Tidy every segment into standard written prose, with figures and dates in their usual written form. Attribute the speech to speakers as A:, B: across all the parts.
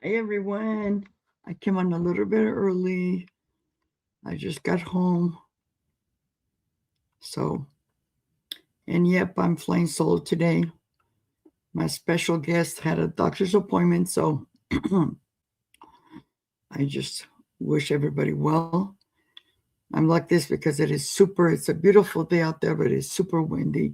A: Hey everyone, I came on a little bit early. I just got home. So, and yep, I'm flying solo today. My special guest had a doctor's appointment, so I just wish everybody well. I'm like this because it's a beautiful day out there, but it's super windy.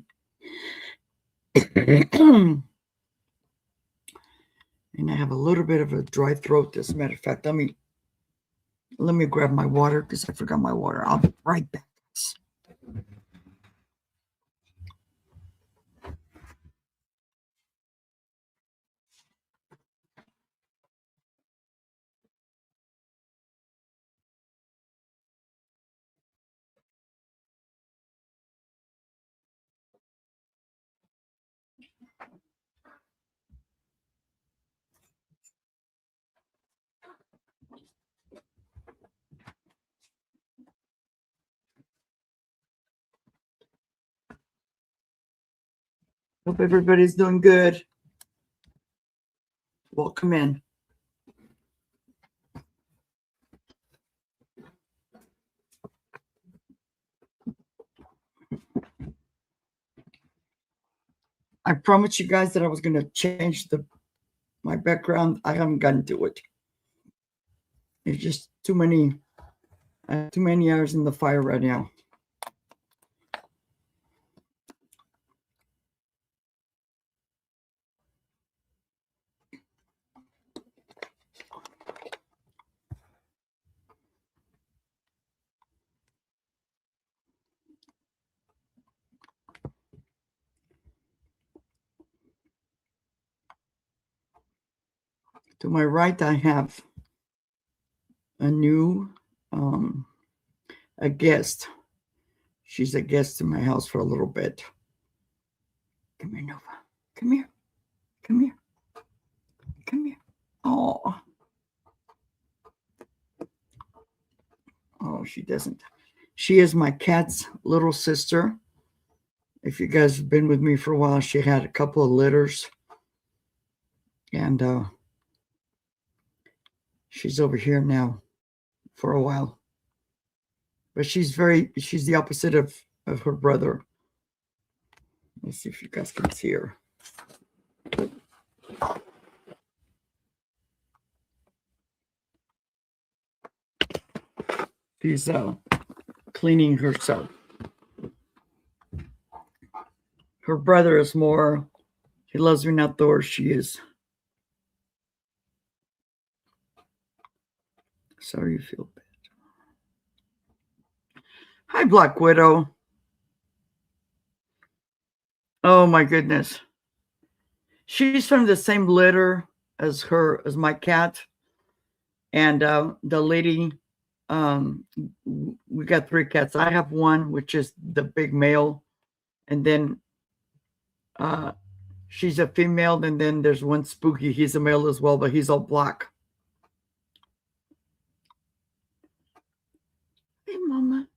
A: And I have a little bit of a dry throat. As a matter of fact, let me grab my water because I forgot my water. I'll be right back. Hope everybody's doing good. Welcome in. I promised you guys that I was going to change my background. I haven't gotten to it. It's just too many hours in the fire right now. To my right, I have a new a guest. She's a guest in my house for a little bit. Come here, Nova. Come here. Come here. Come here. Oh. Oh, she doesn't. She is my cat's little sister. If you guys have been with me for a while, she had a couple of litters. And she's over here now for a while. But she's the opposite of her brother. Let's see if you guys can see her. She's cleaning herself. Her brother is more, he loves being outdoors. She is. Sorry you feel bad. Hi, Black Widow. Oh my goodness. She's from the same litter as my cat. And the lady, we got 3 cats. I have one, which is the big male. And then she's a female. And then there's one Spooky. He's a male as well, but he's all black. Hey, Mama.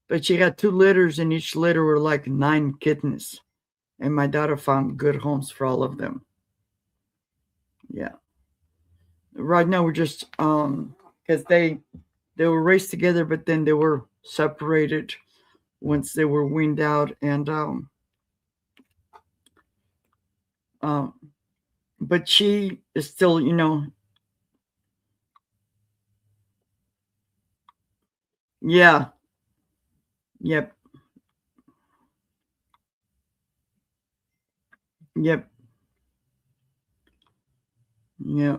A: But she got 2 litters, and each litter were like 9 kittens. And my daughter found good homes for all of them. Yeah. Right now we're just because they were raised together, but then they were separated once they were weaned out, and but she is still, yeah, yep, yep, yeah.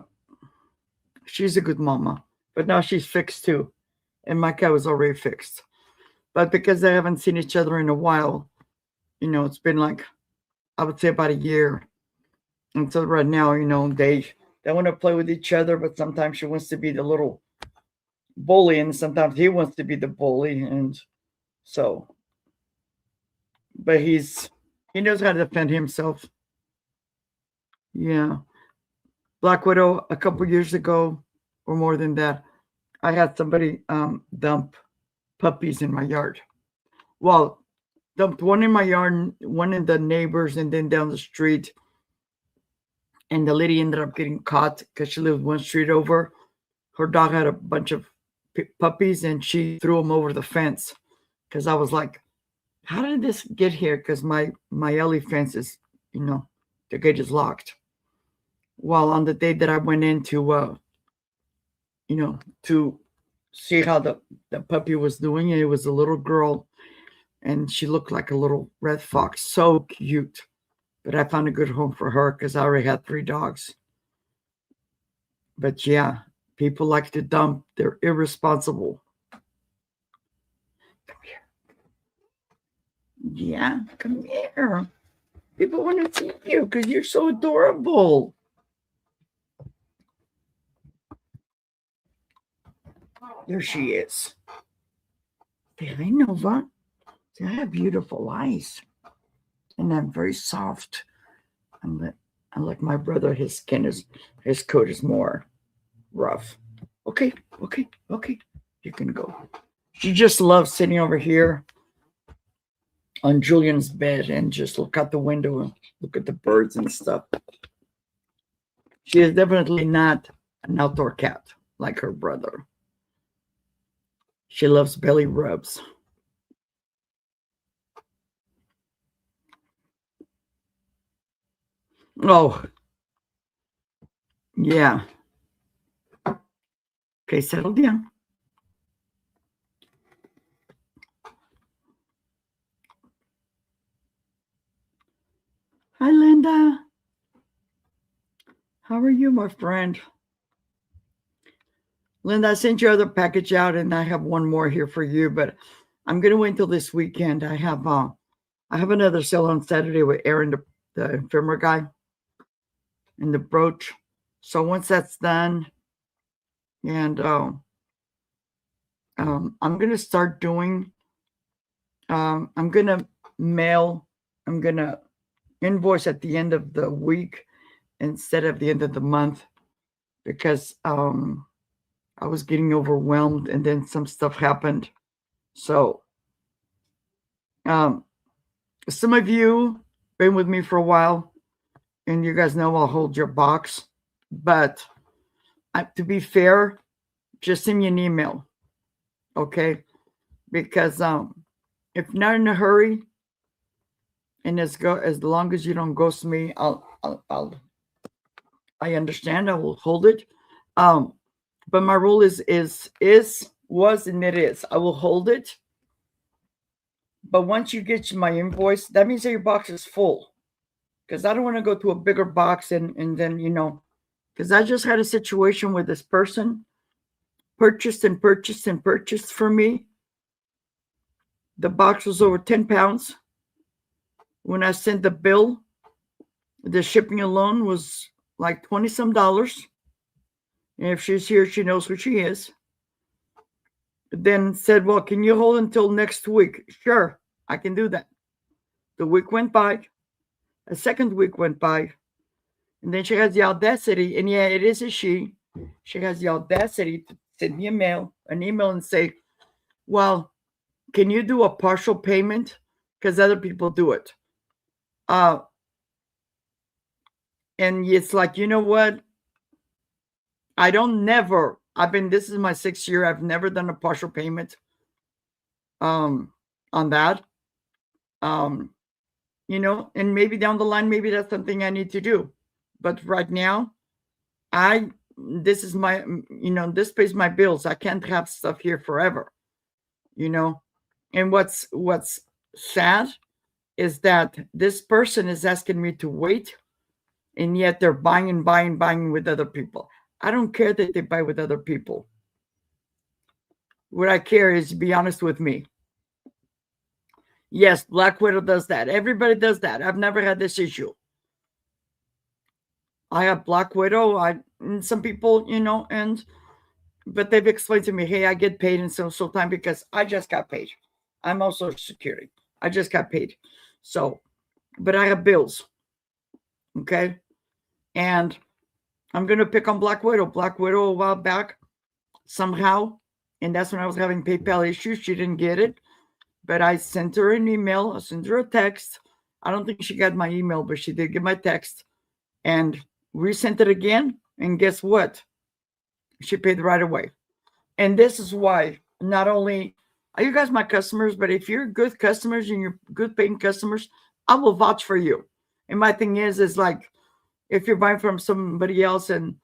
A: She's a good mama, but now she's fixed too, and my cat was already fixed, but because they haven't seen each other in a while, it's been like, I would say, about a year. And so right now, they want to play with each other, but sometimes she wants to be the little bully, and sometimes he wants to be the bully, and so, but he knows how to defend himself. Yeah. Black Widow, a couple years ago, or more than that, I had somebody dump puppies in my yard. Well, dumped one in my yard, one in the neighbors, and then down the street. and the lady ended up getting caught because she lived one street over. Her dog had a bunch of puppies, and she threw them over the fence. Because I was like, how did this get here? Because my alley fence is, the gate is locked. Well, on the day that I went in to see how the puppy was doing, it was a little girl, and she looked like a little red fox. So cute. But I found a good home for her because I already had 3 dogs. But yeah, people like to dump. They're irresponsible. Come here. Yeah, come here. People want to see you because you're so adorable. There she is. Say hi, Nova. Say, I have beautiful eyes. And I'm very soft. Unlike my brother, his coat is more rough. Okay. You can go. She just loves sitting over here on Julian's bed and just look out the window and look at the birds and stuff. She is definitely not an outdoor cat like her brother. She loves belly rubs. Oh, yeah. Okay, settle down. Hi, Linda. How are you, my friend? Linda, I sent your other package out, and I have one more here for you, but I'm going to wait until this weekend. I have another sale on Saturday with Aaron, the ephemeral guy, and the brooch. So once that's done, and I'm going to start doing, I'm going to invoice at the end of the week instead of the end of the month, because I was getting overwhelmed, and then some stuff happened. So some of you been with me for a while, and you guys know I'll hold your box. But to be fair, just send me an email, okay? Because if not in a hurry, and as long as you don't ghost me, I understand. I will hold it. But my rule was, and it is. I will hold it. But once you get my invoice, that means that your box is full. Because I don't want to go to a bigger box and then, because I just had a situation where this person purchased for me. The box was over 10 pounds. When I sent the bill, the shipping alone was like $20-some. And if she's here, she knows who she is. Then said, well, can you hold until next week? Sure, I can do that. The week went by. A second week went by. And then she has the audacity, and yeah, it is a she. She has the audacity to send me an email and say, well, can you do a partial payment? Because other people do it. And it's like, you know what? This is my 6th year. I've never done a partial payment on that. And maybe down the line, maybe that's something I need to do. But right now, this is my, this pays my bills. I can't have stuff here forever, And what's sad is that this person is asking me to wait, and yet they're buying with other people. I don't care that they buy with other people. What I care is, be honest with me. Yes, Black Widow does that. Everybody does that. I've never had this issue. I have Black Widow. And some people, but they've explained to me, hey, I get paid in so time because I just got paid. I'm also security. I just got paid. So, but I have bills. Okay. And I'm going to pick on Black Widow. Black Widow a while back, somehow, and that's when I was having PayPal issues. She didn't get it, but I sent her an email. I sent her a text. I don't think she got my email, but she did get my text. And resent it again, and guess what? She paid right away. And this is why not only are you guys my customers, but if you're good customers and you're good paying customers, I will vouch for you. And my thing is like if you're buying from somebody else and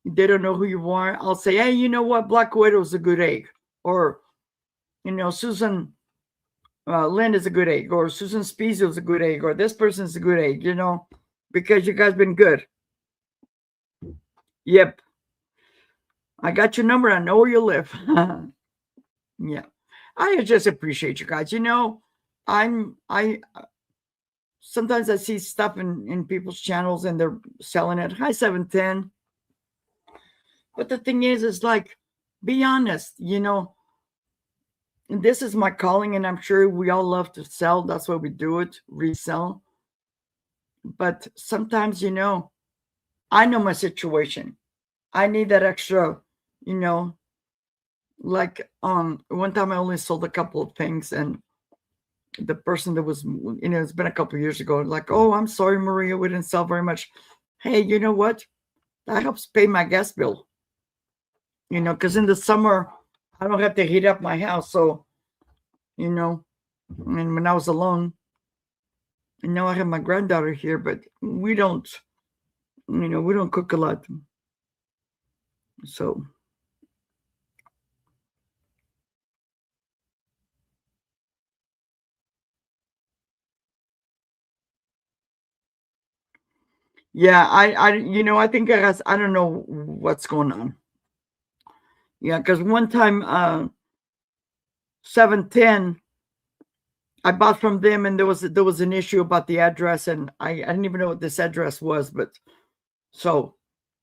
A: they don't know who you are, I'll say, hey, you know what? Black Widow is a good egg. Or, Susan Lynn is a good egg. Or Susan Spezio is a good egg. Or this person's a good egg, because you guys been good. Yep. I got your number. I know where you live. Yeah. I just appreciate you guys. I sometimes I see stuff in people's channels and they're selling it. Hi, 710. But the thing is like, be honest, this is my calling, and I'm sure we all love to sell. That's why we do it, resell. But sometimes, I know my situation. I need that extra, like one time I only sold a couple of things, and the person that was, it's been a couple of years ago, like, oh, I'm sorry, Maria, we didn't sell very much. Hey, you know what? That helps pay my gas bill. Because in the summer, I don't have to heat up my house. So, and when I was alone, now I have my granddaughter here, but we don't cook a lot. So, yeah, I think I don't know what's going on. Yeah, because one time, 710, I bought from them, and there was an issue about the address, and I didn't even know what this address was, but so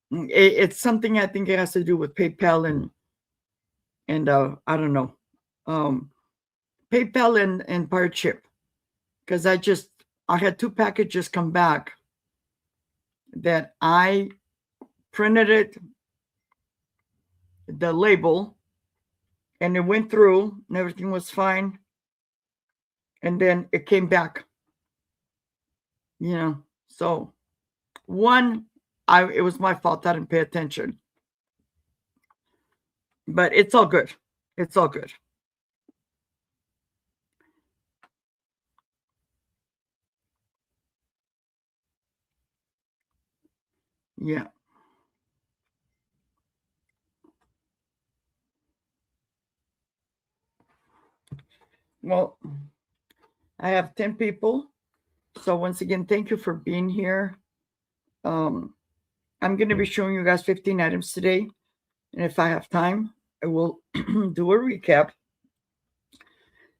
A: it's something I think it has to do with PayPal and I don't know, PayPal and Pirate Ship, because I had 2 packages come back that I printed it, the label, and it went through and everything was fine, and then it came back. So one, it was my fault. I didn't pay attention, but it's all good. It's all good. Yeah. Well, I have 10 people. So once again, thank you for being here. I'm going to be showing you guys 15 items today. And if I have time, I will do a recap.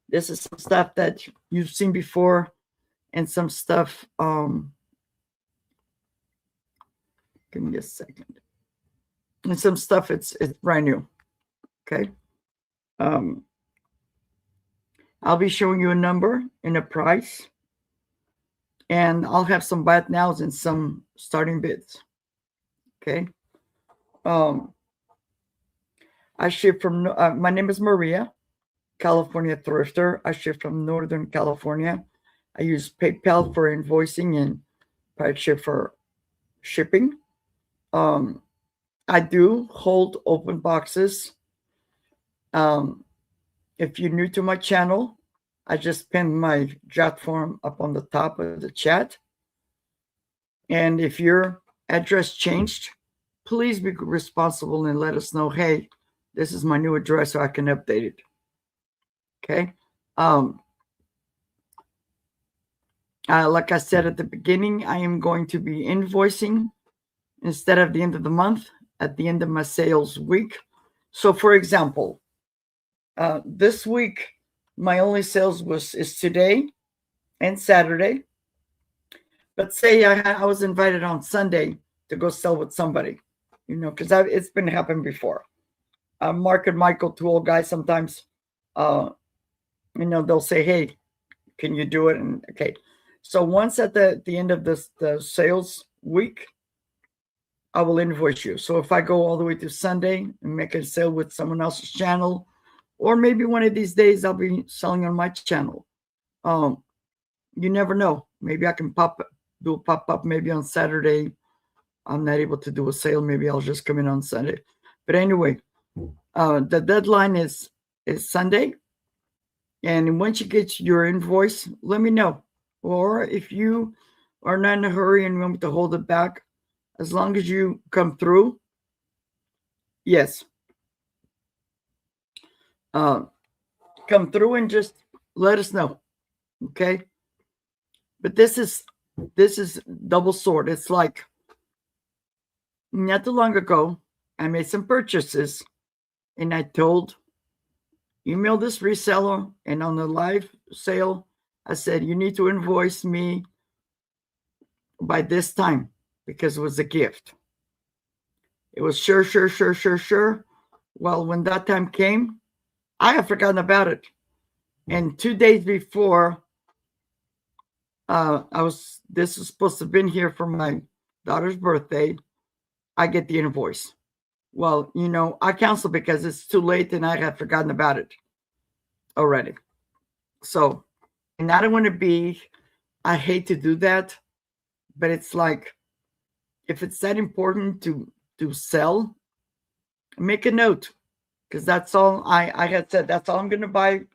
A: This is some stuff that you've seen before and some stuff. Give me a second. And some stuff it's brand new. Okay. I'll be showing you a number and a price. And I'll have some buy it nows and some starting bids. Okay. I ship from, my name is Maria, California Thrifter. I ship from Northern California. I use PayPal for invoicing and Pirate Ship for shipping. I do hold open boxes. If you're new to my channel, I just pinned my chat form up on the top of the chat. And if your address changed, please be responsible and let us know, hey, this is my new address so I can update it. Okay. Like I said at the beginning, I am going to be invoicing instead of the end of the month, at the end of my sales week. So for example, this week, my only sales is today and Saturday. But say I was invited on Sunday to go sell with somebody, because it's been happened before. Mark and Michael, 2 old guys, sometimes, they'll say, hey, can you do it? And okay. So once at the end of the sales week, I will invoice you. So if I go all the way to Sunday and make a sale with someone else's channel, or maybe one of these days I'll be selling on my channel. You never know. Maybe I can do a pop-up maybe on Saturday I'm not able to do a sale. Maybe I'll just come in on Sunday. But anyway, the deadline is Sunday. And once you get your invoice, let me know. Or if you are not in a hurry and you want me to hold it back, as long as you come through, yes. Come through and just let us know. Okay. But this is double sword. It's like not too long ago, I made some purchases and I email this reseller, and on the live sale, I said, you need to invoice me by this time because it was a gift. It was sure. Well, when that time came, I had forgotten about it. And 2 days before, this was supposed to have been here for my daughter's birthday, I get the invoice. Well, I canceled because it's too late and I had forgotten about it already. So, and I don't want to be, I hate to do that, but it's like, if it's that important to sell, make a note, because that's all I had said. That's all I'm going to buy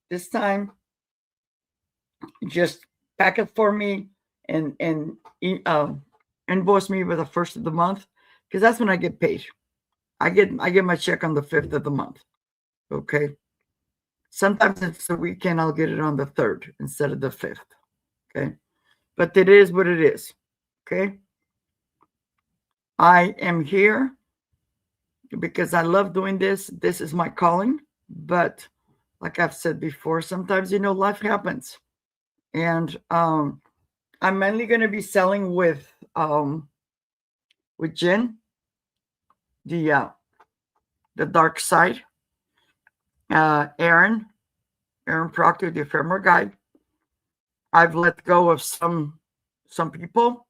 A: this time. Just pack it for me and invoice me by the 1st of the month, because that's when I get paid. I get my check on the 5th of the month. Okay. Sometimes if it's a weekend, I'll get it on the 3rd instead of the 5th. Okay. But it is what it is. Okay. I am here because I love doing this. This is my calling. But like I've said before, sometimes, life happens. And I'm mainly going to be selling with Jen, the dark side. Aaron Proctor, the ephemeral guide. I've let go of some people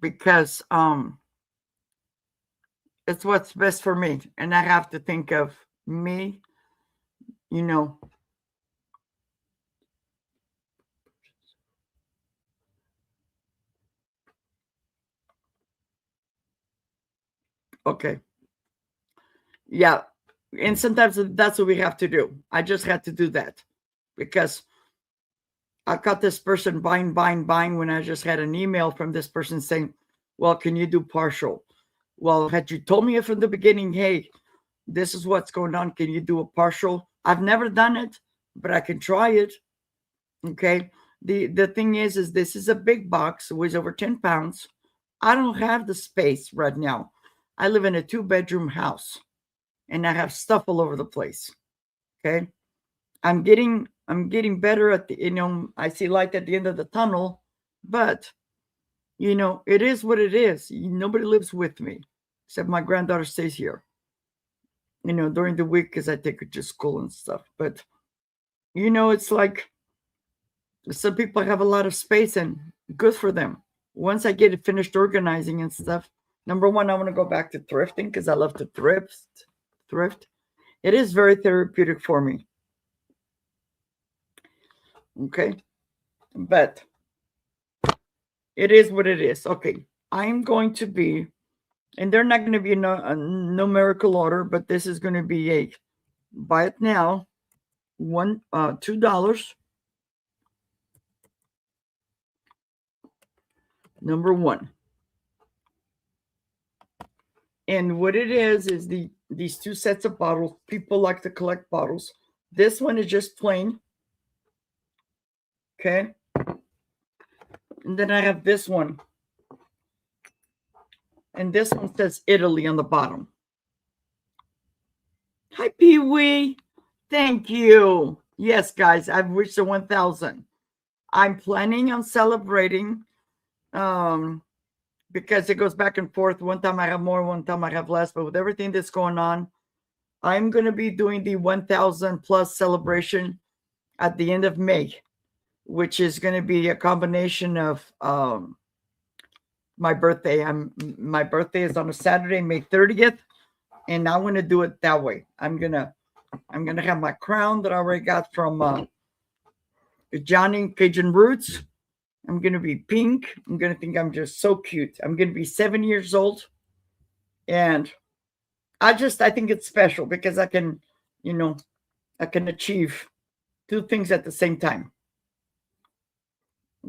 A: because it's what's best for me, and I have to think of me, Okay. Yeah. And sometimes that's what we have to do. I just had to do that because I got this person buying when I just had an email from this person saying, well, can you do partial? Well, had you told me from the beginning, hey, this is what's going on, can you do a partial? I've never done it, but I can try it. Okay. The thing is this is a big box. It weighs over 10 pounds. I don't have the space right now. I live in a 2-bedroom house and I have stuff all over the place. Okay. I'm getting better at the, I see light at the end of the tunnel, but it is what it is. Nobody lives with me except my granddaughter stays here, during the week because I take her to school and stuff. But, it's like some people have a lot of space and good for them. Once I get it finished organizing and stuff, number one, I want to go back to thrifting because I love to thrift. It is very therapeutic for me. Okay. But it is what it is. Okay. I'm going to be, and they're not going to be a numerical order, but this is going to be a buy it now, $2. Number one. And what it is these 2 sets of bottles. People like to collect bottles. This one is just plain. Okay. And then I have this one. And this one says Italy on the bottom. Hi, Pee-wee. Thank you. Yes, guys, I've reached the 1,000. I'm planning on celebrating because it goes back and forth. One time I have more, one time I have less. But with everything that's going on, I'm going to be doing the 1,000 plus celebration at the end of May, which is going to be a combination of my birthday. My birthday is on a Saturday, May 30th, and I want to do it that way. I'm gonna have my crown that I already got from Johnny Cajun Roots. I'm going to be pink. I'm going to think I'm just so cute. I'm going to be 7 years old. And I think it's special because I can, I can achieve two things at the same time.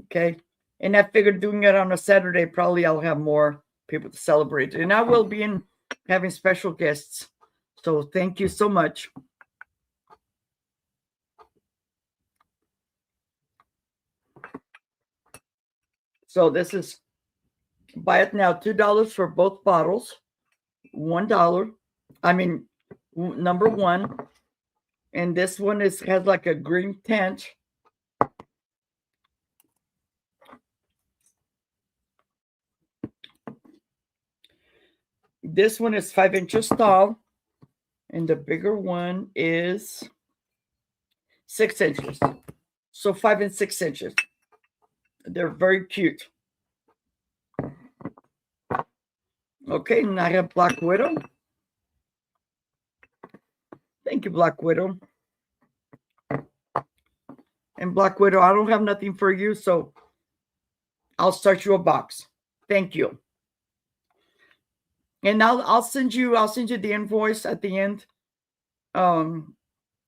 A: Okay. And I figured doing it on a Saturday, probably I'll have more people to celebrate. And I will be having special guests. So thank you so much. So this is buy it now, $2 for both bottles, $1. I mean, number one. And this one has like a green tint. This one is 5 inches tall, and the bigger one is 6 inches. So 5 and 6 inches. They're very cute. Okay, and I have Black Widow. Thank you, Black Widow. And Black Widow, I don't have nothing for you, so I'll start you a box. Thank you. And I'll send you the invoice at the end. And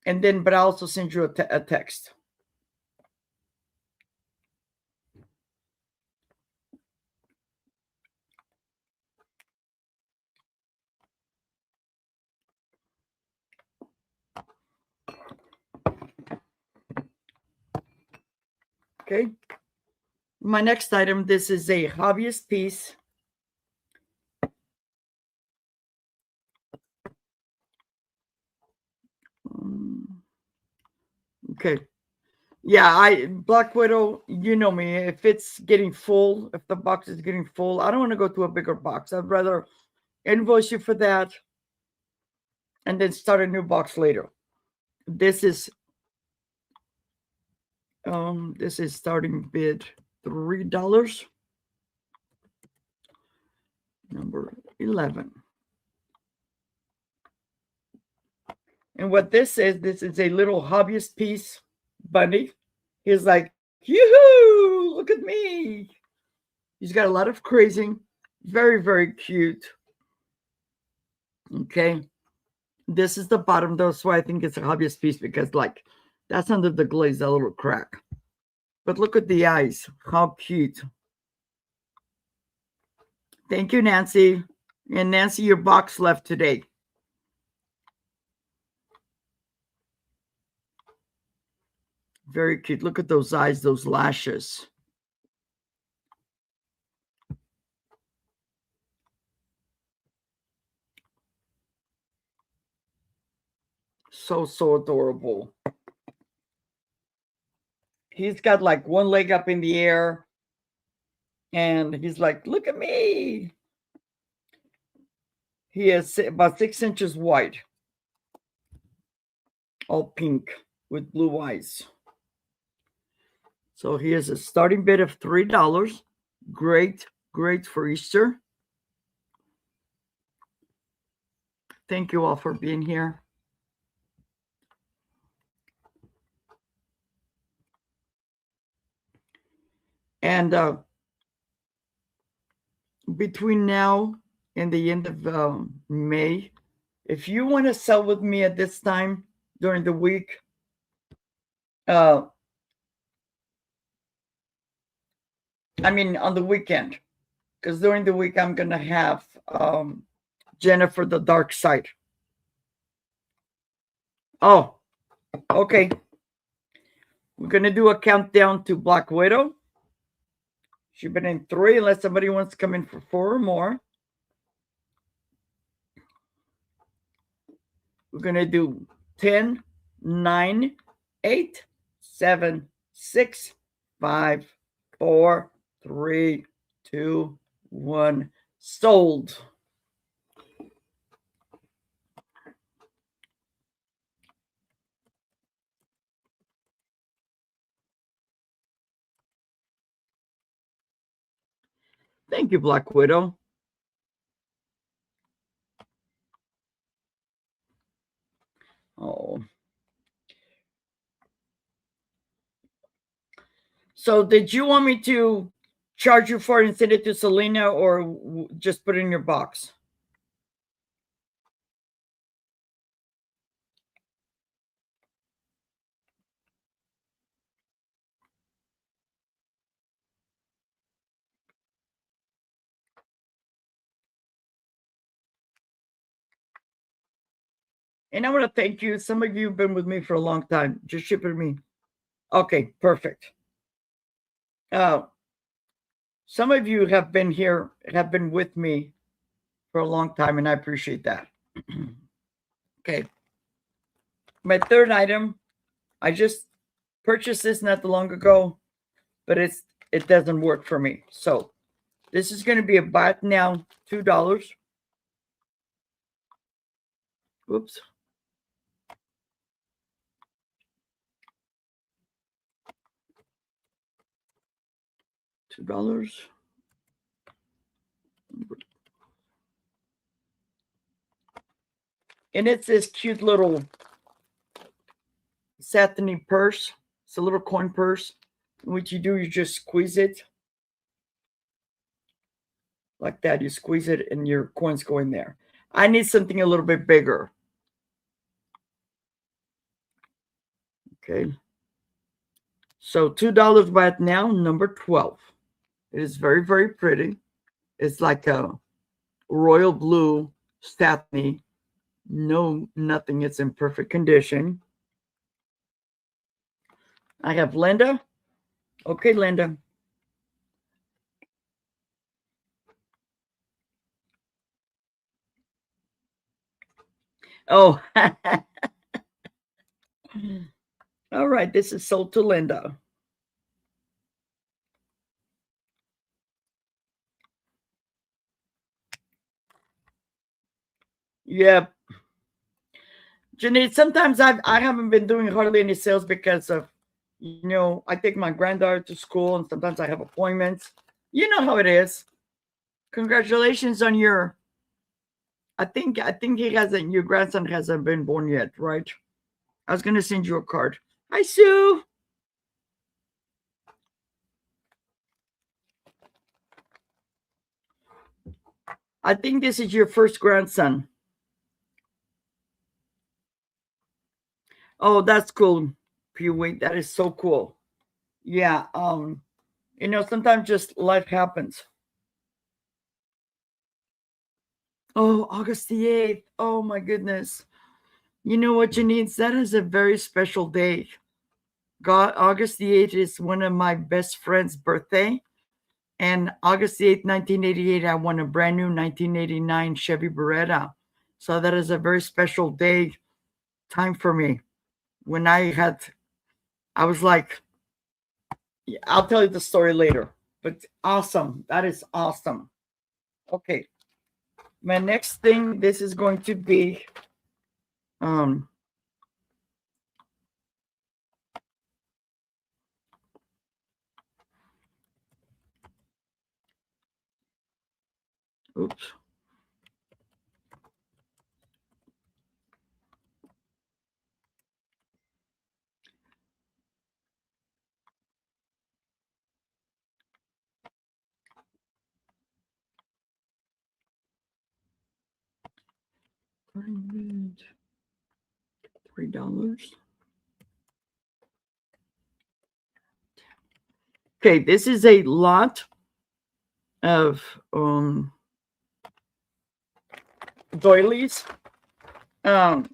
A: then, but I'll also send you a text. Okay. My next item, this is a hobbyist piece. Okay. Yeah, Black Widow, you know me. If it's getting full, if the box is getting full, I don't want to go to a bigger box. I'd rather invoice you for that and then start a new box later. This is starting bid $3. Number 11. And what this is a little hobbyist piece bunny. He's like, yoo-hoo, look at me. He's got a lot of crazing. Very, very cute. Okay. This is the bottom, though, so I think it's a hobbyist piece because, like, that's under the glaze, that little crack. But look at the eyes. How cute. Thank you, Nancy. And Nancy, your box left today. Very cute. Look at those eyes, those lashes. So, so adorable. He's got like one leg up in the air. And he's like, look at me. He is about 6 inches wide. All pink with blue eyes. So he has a starting bid of $3. Great, great for Easter. Thank you all for being here. And between now and the end of May, if you want to sell with me at this time during the week, I mean on the weekend, because during the week I'm gonna have Jennifer the Dark Side. Oh, okay. We're gonna do a countdown to Black Widow. She's been in 3, unless somebody wants to come in for 4 or more. We're gonna do 10, 9, 8, 7, 6, 5, 4, 3, 2, 1. Sold. Thank you, Black Widow. Oh. So did you want me to charge you for it and send it to Selena, or just put it in your box? And I want to thank you. Some of you have been with me for a long time. Just ship it to me. Okay, perfect. Some of you have been here, have been with me for a long time, and I appreciate that. Okay. My third item, I just purchased this not too long ago, but it doesn't work for me. So this is going to be a buy it now, $2. Oops. $2. And it's this cute little satiny purse. It's a little coin purse. What you do, you just squeeze it like that. You squeeze it and your coins go in there. I need something a little bit bigger. Okay. So $2 right now, number 12. It is very, very pretty. It's like a royal blue satiny. No, nothing. It's in perfect condition. I have Linda. Okay, Linda. Oh, all right. This is sold to Linda. Yeah. Janine, sometimes I haven't been doing hardly any sales because of, I take my granddaughter to school and sometimes I have appointments. You know how it is. Congratulations on your, I think your grandson hasn't been born yet, right? I was going to send you a card. Hi, Sue. I think this is your first grandson. Oh, that's cool, Pewee. That is so cool. Yeah. Sometimes just life happens. Oh, August the 8th. Oh my goodness. You know what, Janine? That is a very special day. August the 8th is one of my best friend's birthday. And August the 8th, 1988, I won a brand new 1989 Chevy Beretta. So that is a very special day, time for me. When I was like, I'll tell you the story later. But awesome. That is awesome. Okay. My next thing, this is going to be oops. $3. Okay, this is a lot of doilies. I'm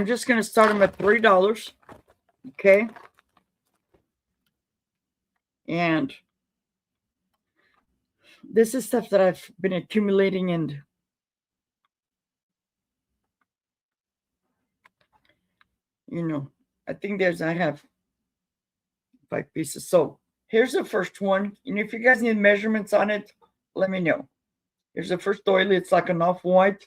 A: just going to start them at $3. Okay. And this is stuff that I've been accumulating, and I think I have 5 pieces. So here's the first one. And if you guys need measurements on it, let me know. Here's the first doily. It's like an off-white.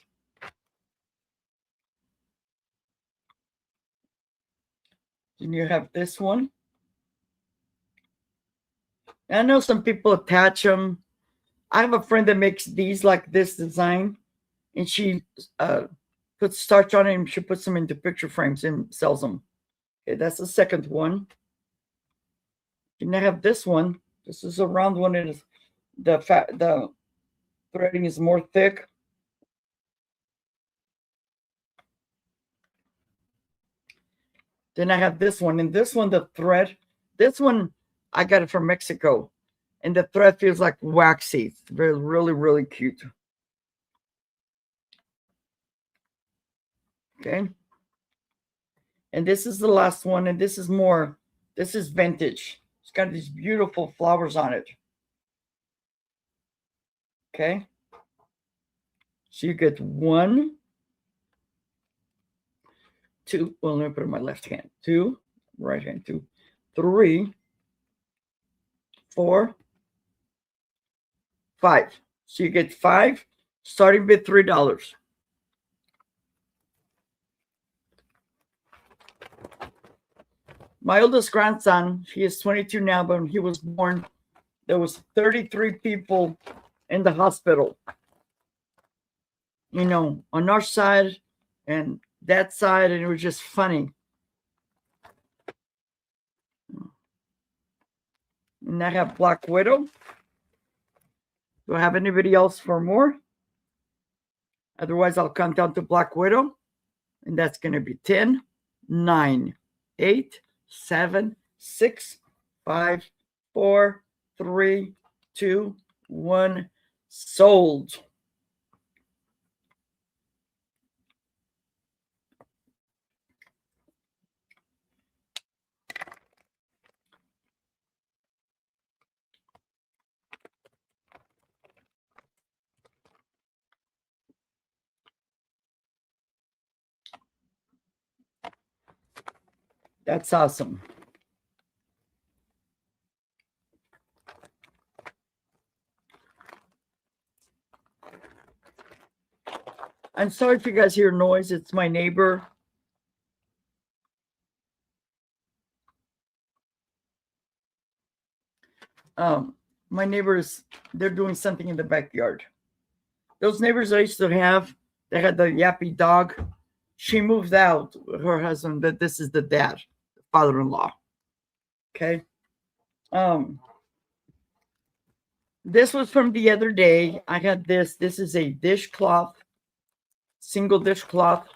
A: Then you have this one. I know some people attach them. I have a friend that makes these like this design, and she puts starch on it, and she puts them into picture frames and sells them. Okay, that's the second one. Then I have this one. This is a round one. It is the threading is more thick. Then I have this one, and this one, the thread, this one I got it from Mexico, and the thread feels like waxy. It's very, really, really cute. Okay. And this is the last one, and this is more, this is vintage. It's got these beautiful flowers on it. Okay. So you get 1, 2. Well, let me put it in my left hand. 2, right hand. 2, 3, 4, 5. So you get 5, starting bid $3. My oldest grandson, he is 22 now, but when he was born, there was 33 people in the hospital. You know, on our side and that side, and it was just funny. And I have Black Widow. Do I have anybody else for more? Otherwise, I'll count down to Black Widow. And that's going to be 10, 9, 8, 7, 6, 5, 4, 3, 2, 1. Sold. That's awesome. I'm sorry if you guys hear noise. It's my neighbor. My neighbors, they're doing something in the backyard. Those neighbors I used to have, they had the yappy dog. She moved out, her husband, but this is the dad, father-in-law. Okay. This was from the other day. I had this. This is a dishcloth, single dishcloth,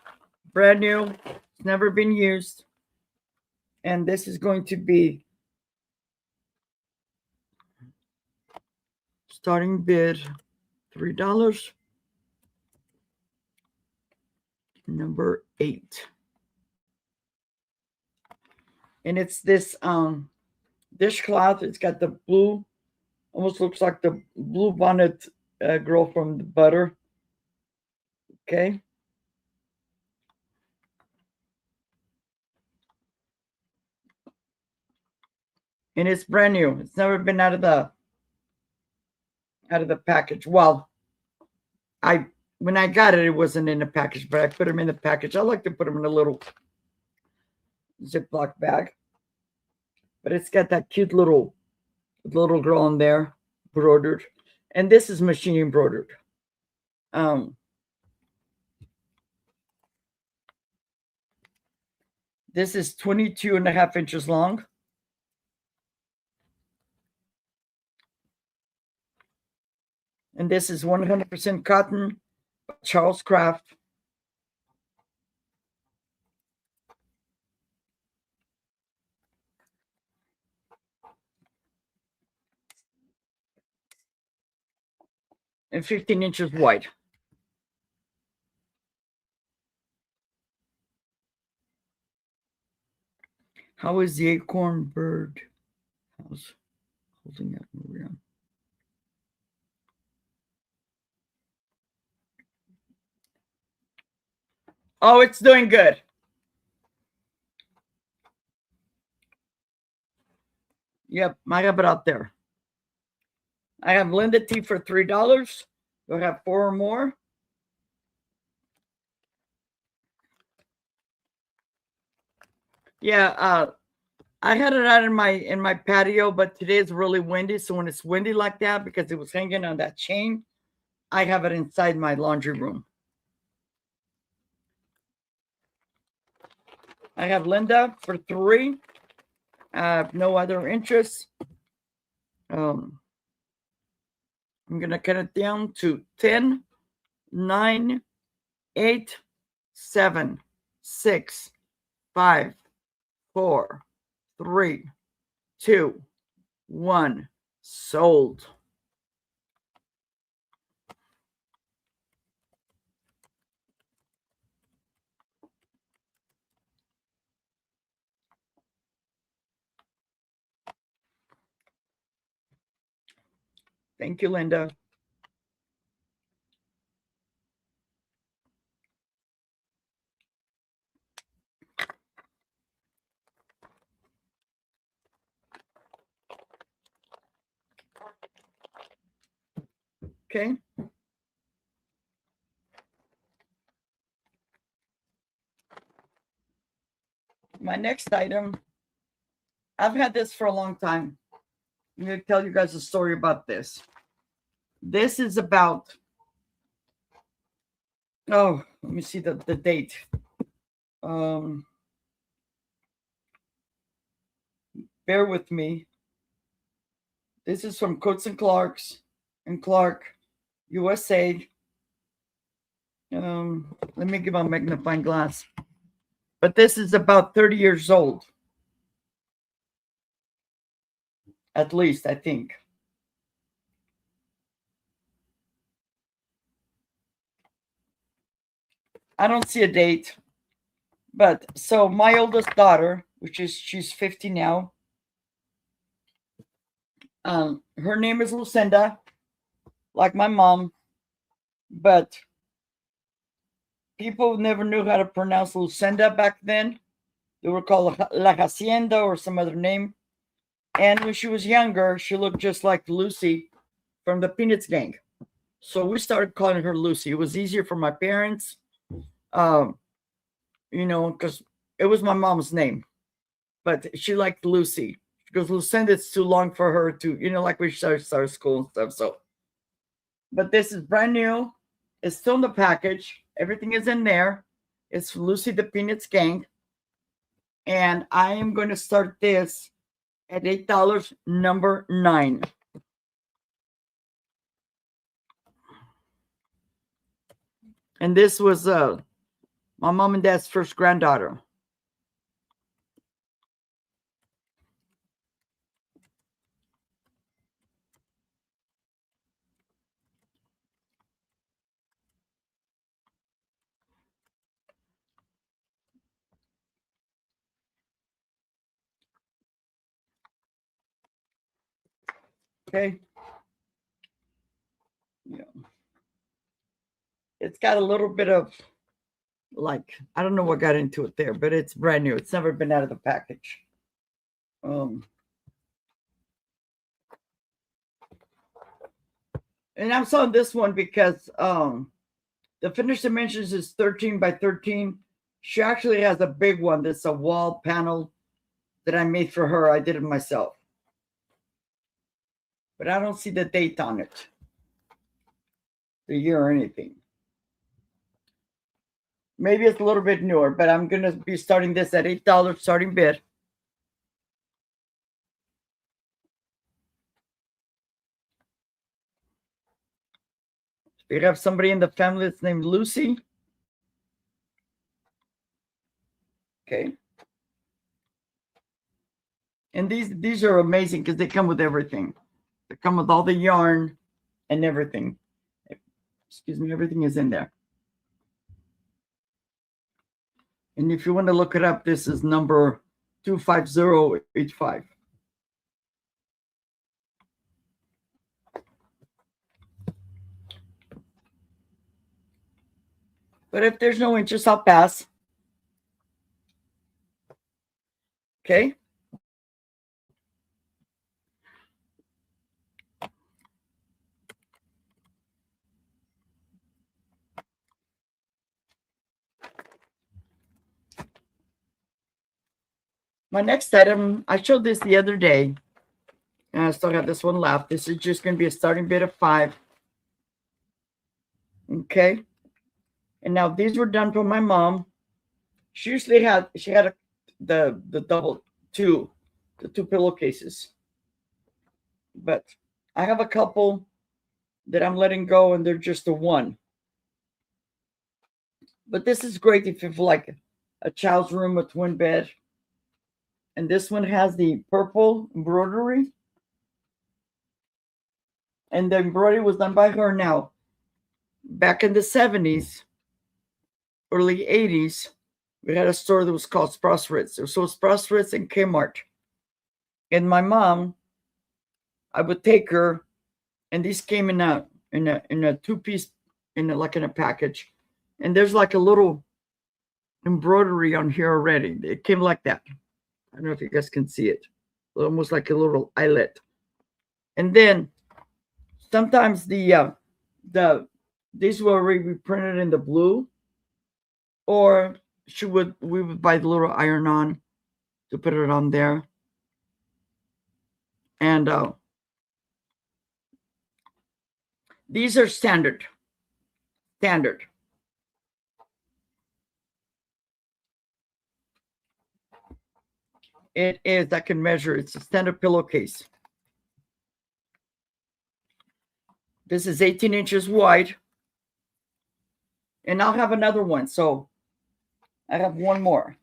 A: brand new. It's never been used. And this is going to be starting bid $3. Number 8. And it's this dishcloth. It's got the blue, almost looks like the blue bonnet girl from the Butter. Okay. And it's brand new. It's never been out of the package. Well, when I got it, it wasn't in the package, but I put them in the package. I like to put them in a little Ziploc bag. But it's got that cute little girl in there, embroidered. And this is machine embroidered. This is 22.5 inches long. And this is 100% cotton, Charles Craft. And 15 inches wide. How is the acorn bird house holding up, Maria? Oh, it's doing good. Yep, I have it out there. I have Linda T for $3. You'll have 4 or more. Yeah, I had it out in my patio, but today is really windy. So when it's windy like that, because it was hanging on that chain, I have it inside my laundry room. I have Linda for $3. I have no other interests. I'm going to cut it down to 10, 9, 8, 7, 6, 5, 4, 3, 2, 1. Sold. Thank you, Linda. Okay. My next item, I've had this for a long time. I'm going to tell you guys a story about this. This is about, oh, let me see the date. Bear with me. This is from Coats and Clark's and Clark, USA. Let me get my magnifying glass. But this is about 30 years old. At least, I think. I don't see a date. But so my oldest daughter, she's 50 now. Her name is Lucinda, like my mom, but people never knew how to pronounce Lucinda back then. They were called La Hacienda or some other name. And when she was younger, she looked just like Lucy from the Peanuts gang. So we started calling her Lucy. It was easier for my parents, because it was my mom's name. But she liked Lucy because Lucinda is too long for her to, like we start school and stuff. So, but this is brand new. It's still in the package. Everything is in there. It's Lucy the Peanuts Gang. And I am going to start this at $8, number 9. And this was my mom and dad's first granddaughter. Okay. Yeah. It's got a little bit of, like, I don't know what got into it there, but it's brand new. It's never been out of the package. And I'm selling this one because the finished dimensions is 13 by 13. She actually has a big one that's a wall panel that I made for her. I did it myself. But I don't see the date on it, the year or anything. Maybe it's a little bit newer, but I'm going to be starting this at $8 starting bid. We have somebody in the family that's named Lucy. Okay. And these are amazing because they come with everything. They come with all the yarn and everything. Excuse me, everything is in there. And if you want to look it up, this is number 25085. But if there's no interest, I'll pass. Okay. My next item, I showed this the other day, and I still got this one left. This is just going to be a starting bid of 5. Okay. And now these were done for my mom. She had the double 2 the 2 pillowcases. But I have a couple that I'm letting go, and they're just a 1. But this is great if you have like a child's room, a twin bed. And this one has the purple embroidery. And the embroidery was done by her. Now, back in the 70s, early 80s, we had a store that was called Spross Ritz. So Spross Ritz and Kmart. And my mom, I would take her, and these came in a 2-piece, in a package. And there's like a little embroidery on here already. It came like that. I don't know if you guys can see it. Almost like a little eyelet. And then sometimes these were already printed in the blue, or we would buy the little iron-on to put it on there. And these are standard. It is, I can measure, it's a standard pillowcase. This is 18 inches wide. And I'll have another one. So I have one more.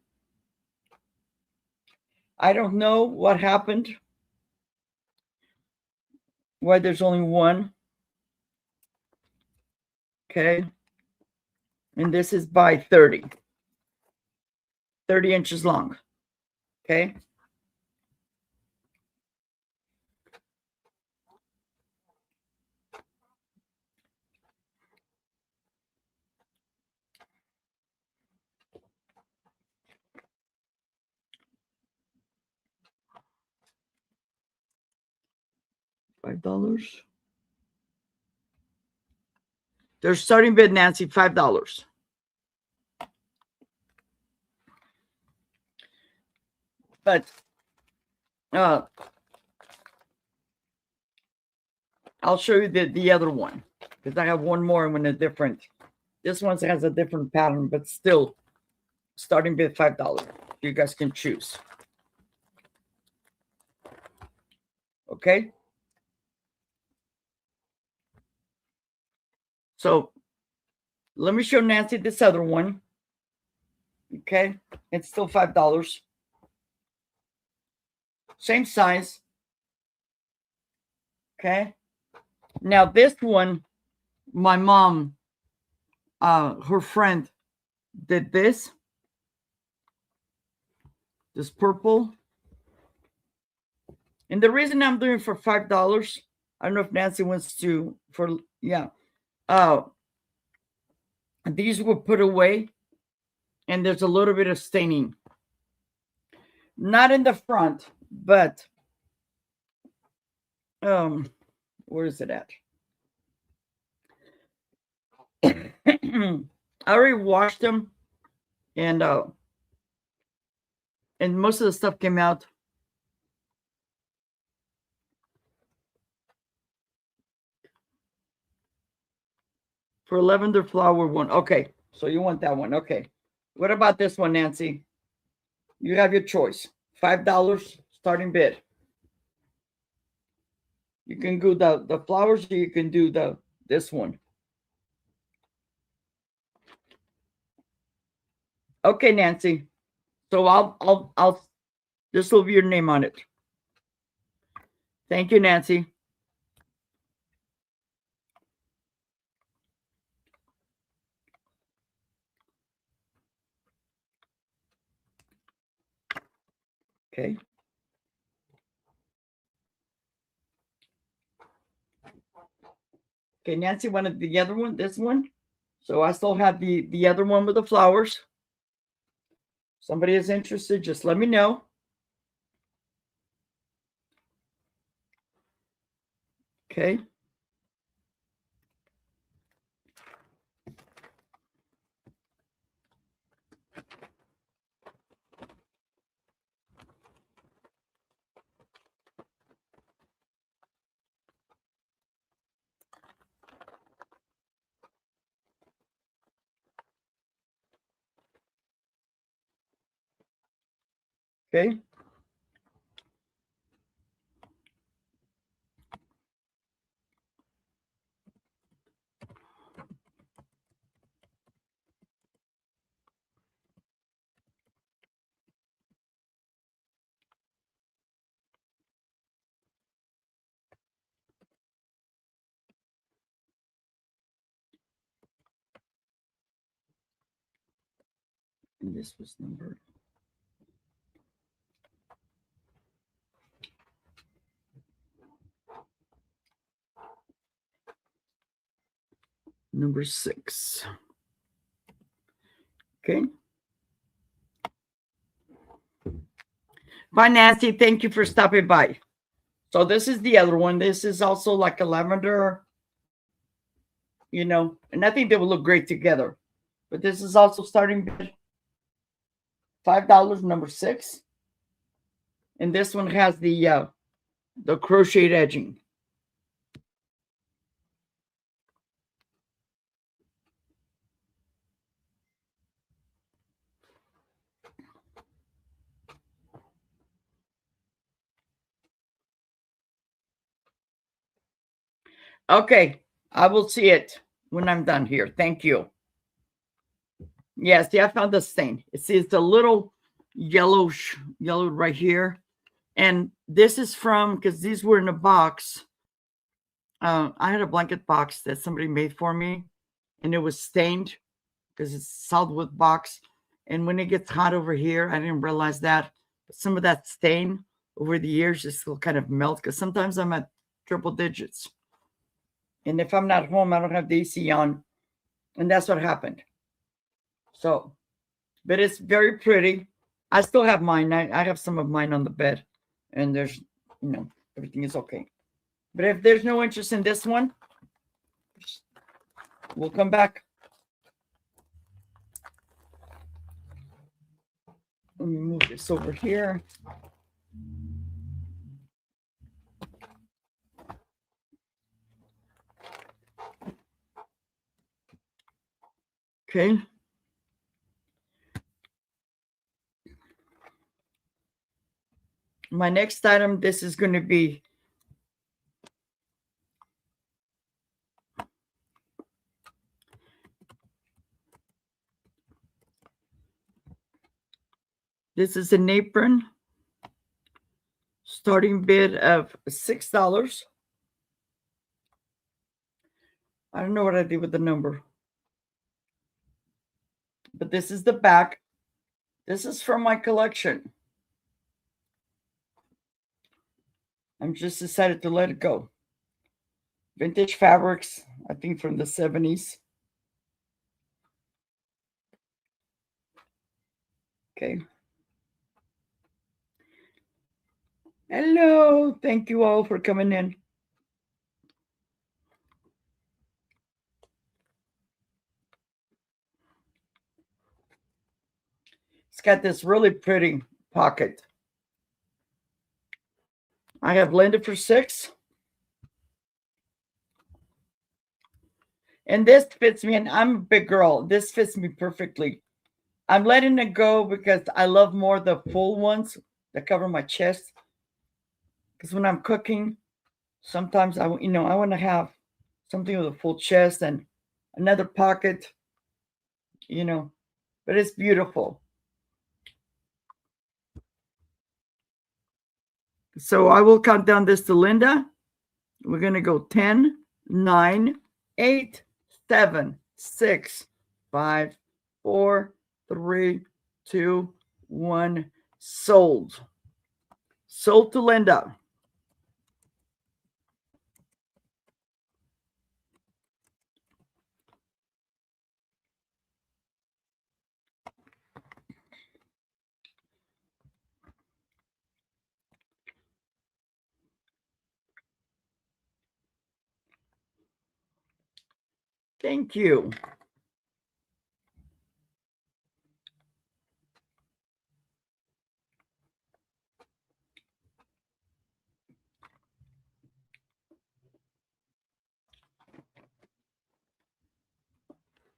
A: I don't know what happened, why there's only one. Okay. And this is by 30 inches long. Okay. $5. Their starting bid, Nancy, $5. But I'll show you the other one, because I have one more in a different. This one has a different pattern, but still starting bid $5. You guys can choose. Okay. So let me show Nancy this other one. Okay. It's still $5. Same size. Okay. Now this one, my mom, her friend did this purple. And the reason I'm doing it for $5, I don't know if Nancy wants to, these were put away, and there's a little bit of staining. Not in the front, but where is it at? I already washed them, and most of the stuff came out. For lavender flower one. Okay, so you want that one. Okay. What about this one, Nancy? You have your choice. $5 starting bid. You can do the flowers, or you can do this one. Okay, Nancy. So I'll this will be your name on it. Thank you, Nancy. Okay. Okay, Nancy wanted the other one, this one. So I still have the other one with the flowers. Somebody is interested, just let me know. Okay. Okay. And this was number. Number 6. Okay. Bye, Nancy. Thank you for stopping by. So this is the other one. This is also like a lavender, and I think they will look great together. But this is also starting bid $5, number 6. And this one has the crocheted edging. Okay, I will see it when I'm done here. Thank you. Yes, I found the stain. It's a little yellow right here. And this is from, because these were in a box. I had a blanket box that somebody made for me, and it was stained because it's solid wood box. And when it gets hot over here, I didn't realize that. But some of that stain over the years just will kind of melt, because sometimes I'm at triple digits. And if I'm not home, I don't have the AC on. And that's what happened. So, but it's very pretty. I still have mine. I have some of mine on the bed. And there's, everything is okay. But if there's no interest in this one, we'll come back. Let me move this over here. Okay. My next item, this is going to be this is an apron. Starting bid of $6. I don't know what I did with the number. But this is the back. This is from my collection. I'm just decided to let it go. Vintage fabrics, I think from the 70s. Okay. Hello. Thank you all for coming in. It's got this really pretty pocket. I have landed for $6. And this fits me, and I'm a big girl. This fits me perfectly. I'm letting it go because I love more the full ones that cover my chest. Because when I'm cooking, sometimes I want to have something with a full chest and another pocket, but it's beautiful. So I will count down this to Linda. We're going to go 10, 9, 8, 7, 6, 5, 4, 3, 2, 1. Sold. Sold to Linda. Thank you.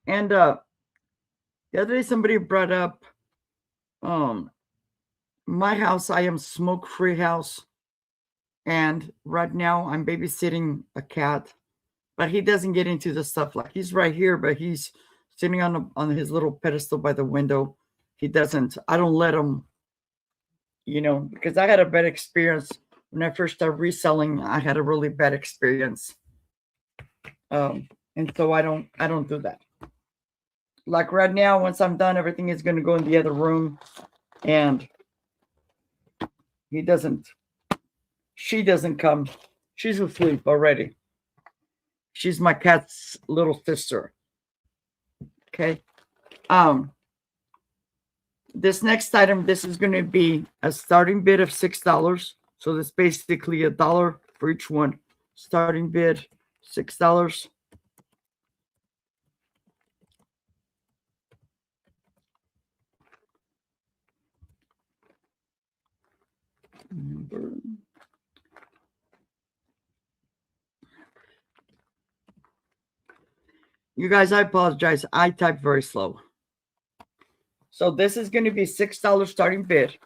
A: And the other day somebody brought up my house. I am smoke-free house. And right now I'm babysitting a cat, but he doesn't get into the stuff. Like, he's right here, but he's sitting on his little pedestal by the window. He doesn't. I don't let him, because I had a bad experience when I first started reselling. I had a really bad experience, and so I don't do that. Like right now, once I'm done, everything is going to go in the other room. And she doesn't come. She's asleep already. She's my cat's little sister. Okay. This next item, this is going to be a starting bid of $6. So that's basically $1 for each one. Starting bid, $6. You guys, I apologize. I type very slow. So this is going to be $6 starting bid.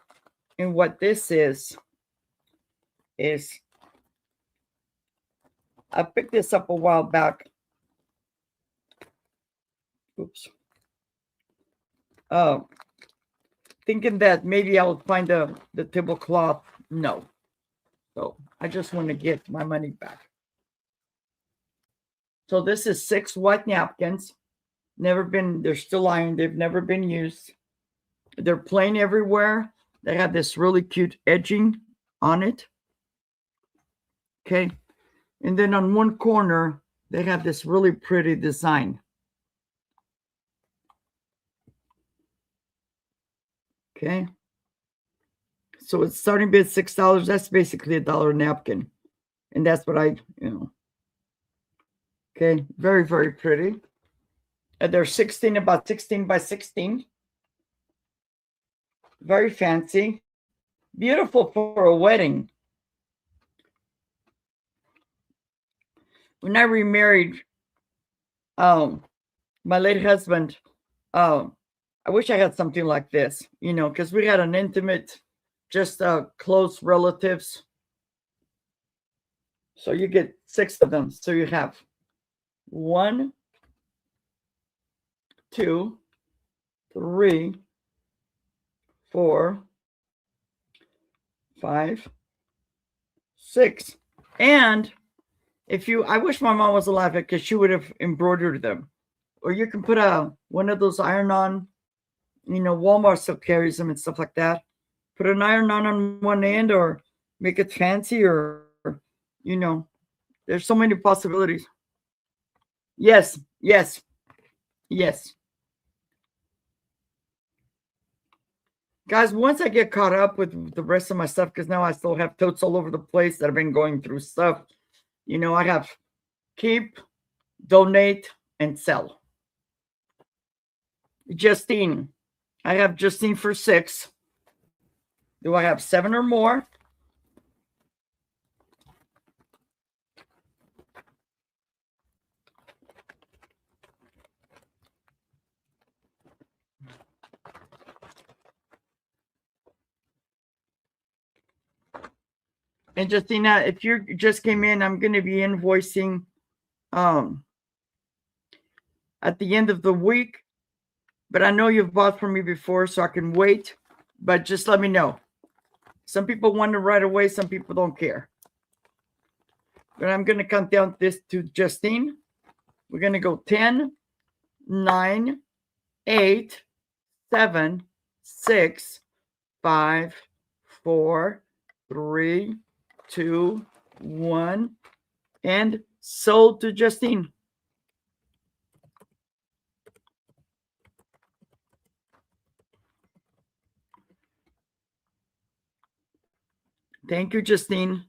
A: And what this is I picked this up a while back. Oops. Thinking that maybe I would find the tablecloth. No. So I just want to get my money back. So this is 6 white napkins. They're still ironed. They've never been used. They're plain everywhere. They have this really cute edging on it. Okay. And then on one corner, they have this really pretty design. Okay. So it's starting bid $6. That's basically $1 napkin. And that's what Okay. Very, very pretty. And they're about 16 by 16. Very fancy. Beautiful for a wedding. When I remarried my late husband, I wish I had something like this, because we had an intimate, just close relatives. So you get 6 of them. So you have 1, 2, 3, 4, 5, 6. And I wish my mom was alive because she would have embroidered them. Or you can put one of those iron-on, Walmart still carries them and stuff like that. Put an iron-on one end, or make it fancy, or there's so many possibilities. Yes. Guys, once I get caught up with the rest of my stuff, because now I still have totes all over the place that I've been going through stuff. I have keep, donate, and sell. Justine. I have Justine for 6. Do I have 7 or more? And Justina, if you just came in, I'm going to be invoicing at the end of the week. But I know you've bought from me before, so I can wait. But just let me know. Some people want it right away. Some people don't care. But I'm going to count down this to Justine. We're going to go 10, 9, 8, 7, 6, 5, 4, 3, 2, 1, and sold to Justine. Thank you, Justine.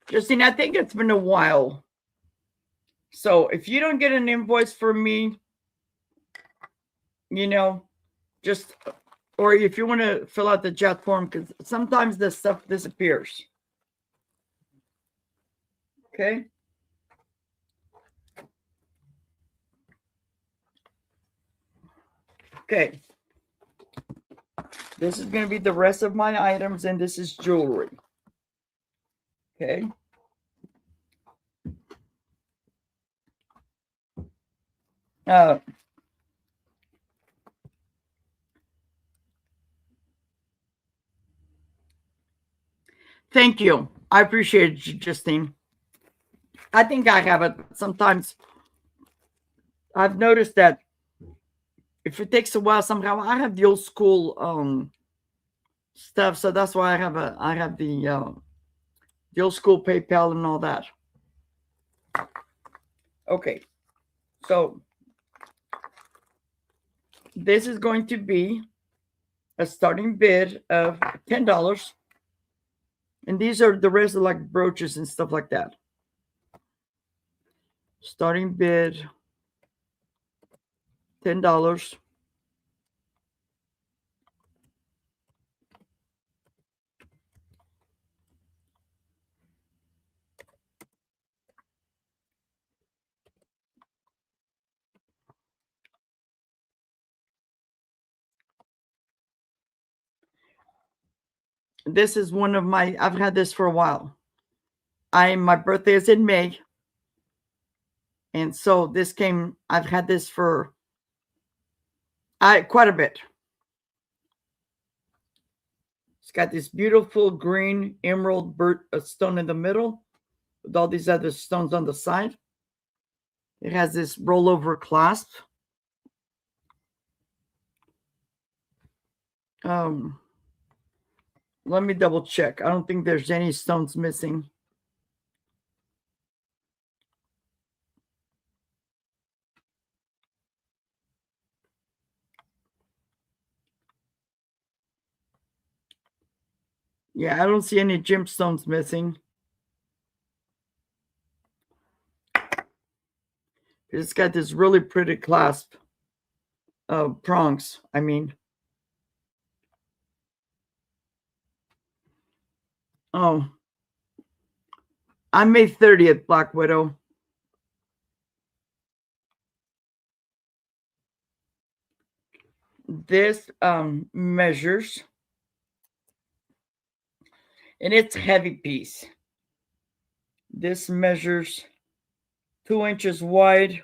A: Justine, I think it's been a while. So if you don't get an invoice from me, just, or if you want to fill out the chat form, because sometimes this stuff disappears. Okay. Okay. This is going to be the rest of my items, and this is jewelry. Okay. Thank you. I appreciate it, Justine. I think I have it. Sometimes I've noticed that if it takes a while, somehow I have the old school stuff, so that's why I have the old school PayPal and all that. Okay, so this is going to be a starting bid of $10, and these are the rest of like brooches and stuff like that. Starting bid $10. This is one of my, I've had this for a while. My birthday is in May. And so this came, I've had this for quite a bit. It's got this beautiful green emerald stone in the middle with all these other stones on the side. It has this rollover clasp. Let me double check. I don't think there's any stones missing. Yeah, I don't see any gemstones missing. It's got this really pretty clasp of prongs. I mean, oh, I'm May 30th, Black Widow. This measures, and it's a heavy piece. This measures 2 inches wide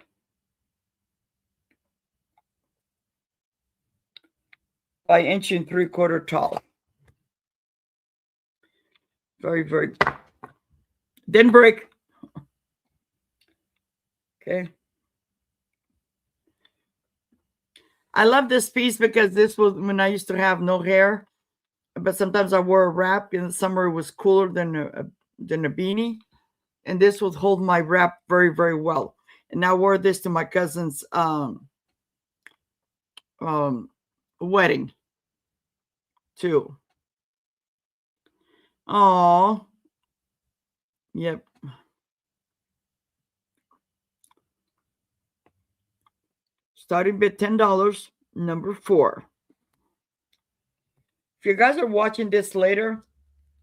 A: by 1.75 inches tall. Very, very. Didn't break. Okay. I love this piece because this was when I used to have no hair, but sometimes I wore a wrap. In the summer, it was cooler than a beanie, and this would hold my wrap very, very well. And I wore this to my cousin's wedding too. Oh, yep. Starting bid $10, number 4. If you guys are watching this later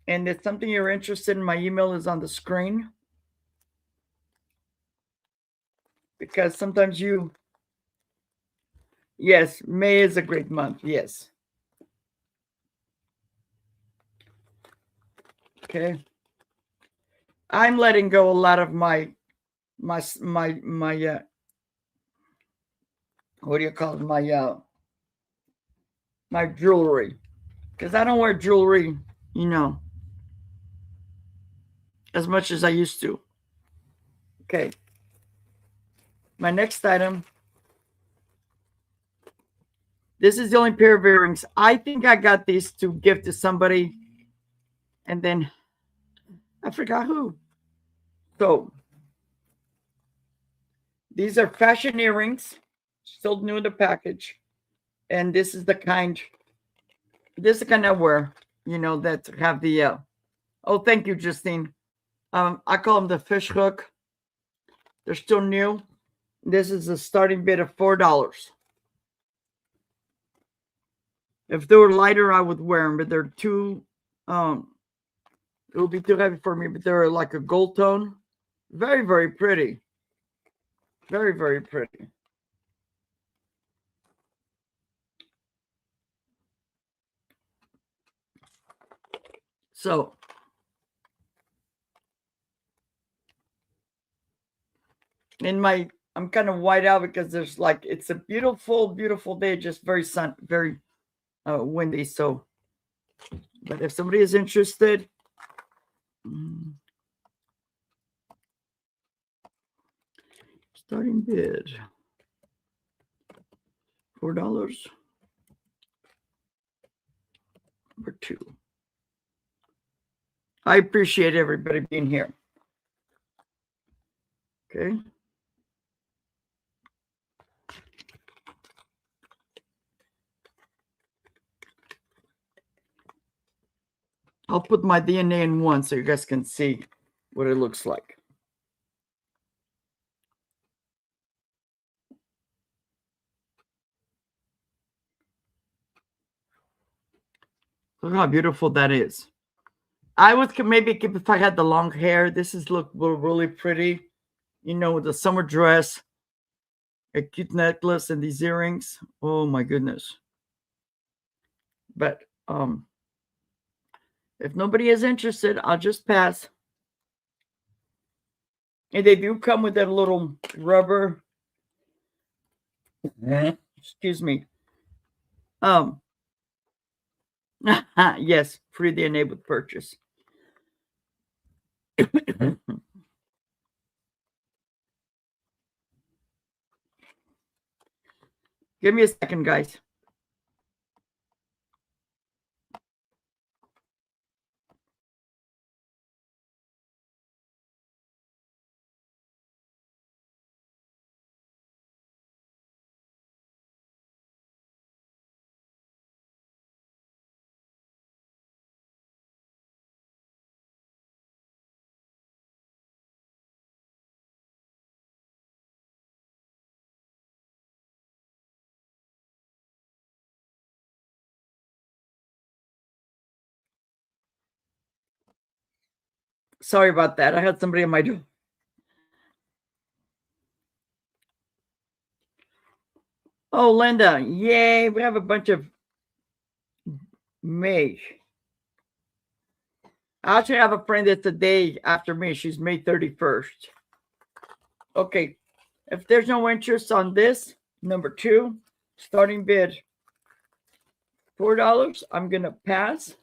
A: and it's something you're interested in, my email is on the screen. Because sometimes yes, May is a great month. Yes. Okay. I'm letting go a lot of my what do you call it? My jewelry. Because I don't wear jewelry, as much as I used to. Okay. My next item. This is the only pair of earrings. I think I got these to give to somebody. And then I forgot who. So these are fashion earrings. Still new in the package. And this is the kind I wear, that have the oh, thank you, Justine. I call them the fish hook. They're still new. This is a starting bid of $4. If they were lighter, I would wear them, but they're too it would be too heavy for me, but they're like a gold tone. Very, very pretty. Very, very pretty. So I'm kind of white out because there's like, it's a beautiful, beautiful day, just very very windy. So, but if somebody is interested, starting bid $4 for 2. I appreciate everybody being here. Okay. I'll put my DNA in one so you guys can see what it looks like. Look how beautiful that is. I would maybe if I had the long hair, this is look really pretty. You know, with the summer dress, a cute necklace, and these earrings. Oh my goodness. But if nobody is interested, I'll just pass. And they do come with that little rubber. Excuse me. Yes, free DNA with purchase. Give me a second, guys. Sorry about that. I had somebody in my door. Oh, Linda. Yay. We have a bunch of May. I actually have a friend that's the day after me. She's May 31st. Okay. If there's no interest on this, number 2, starting bid $4. I'm going to pass.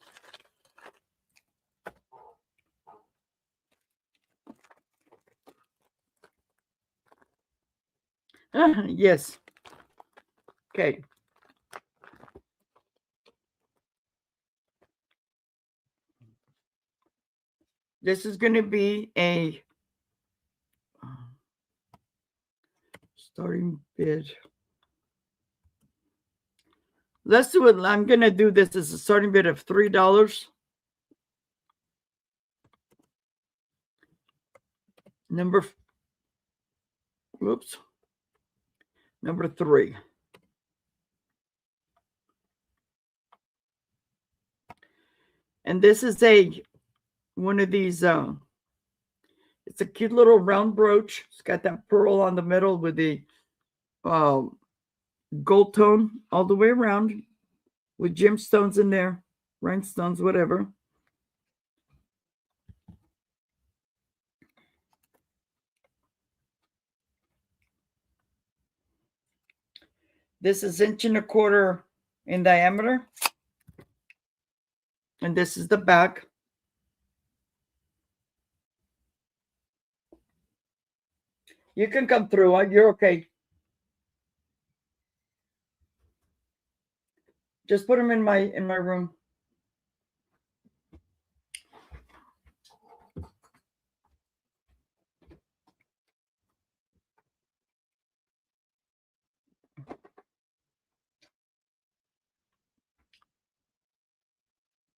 A: Yes. Okay. This is going to be a starting bid. Let's do it. I'm going to do this as a starting bid of $3. Number 3. And this is one of these, it's a cute little round brooch. It's got that pearl on the middle with the gold tone all the way around with gemstones in there, rhinestones, whatever. This is 1.25 inches in diameter. And this is the back. You can come through. You're okay. Just put them in my room.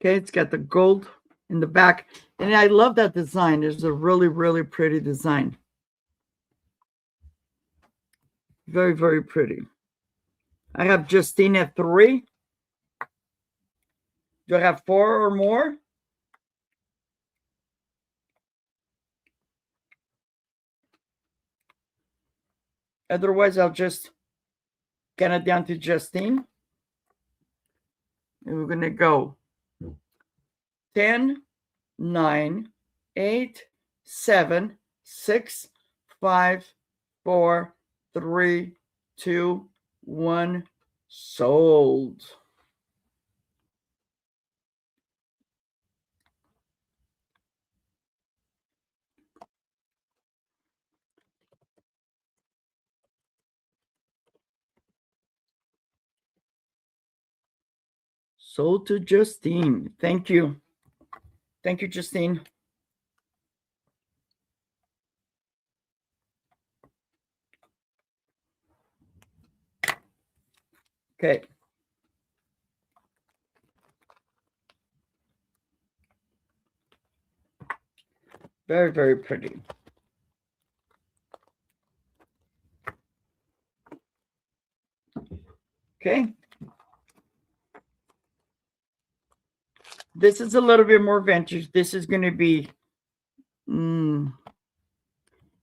A: Okay, it's got the gold in the back. And I love that design. It's a really, really pretty design. Very, very pretty. I have Justine at 3. Do I have 4 or more? Otherwise, I'll just get it down to Justine. And we're going to go 10, 9, 8, 7, 6, 5, 4, 3, 2, 1. Sold. Sold to Justine. Thank you. Thank you, Justine. Okay. Very, very pretty. Okay. This is a little bit more vintage. This is going to be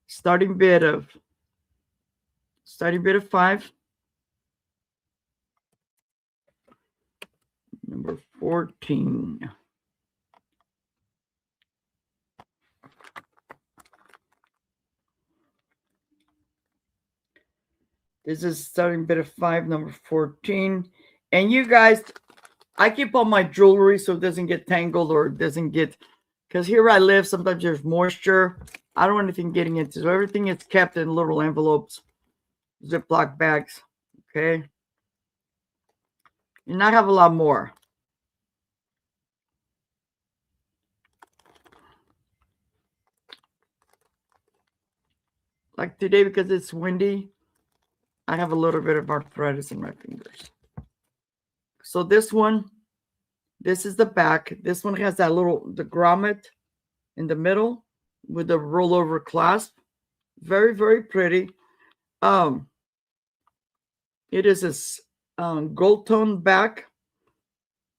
A: starting bid of 5. Number 14. This is starting bid of 5, number 14. And you guys, I keep all my jewelry so it doesn't get tangled or it doesn't get, because here I live, sometimes there's moisture. I don't want anything getting into, so everything is kept in little envelopes, Ziploc bags, okay? And I have a lot more. Like today, because it's windy, I have a little bit of arthritis in my fingers. So this one, this is the back. This one has that the grommet in the middle with the rollover clasp. Very, very pretty. It is a gold tone back.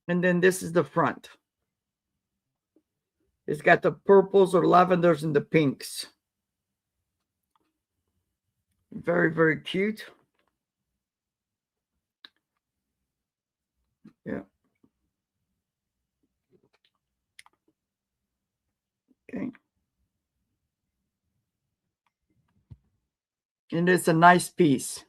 A: And then this is the front. It's got the purples or lavenders and the pinks. Very, very cute. Yeah. Okay. And it's a nice piece.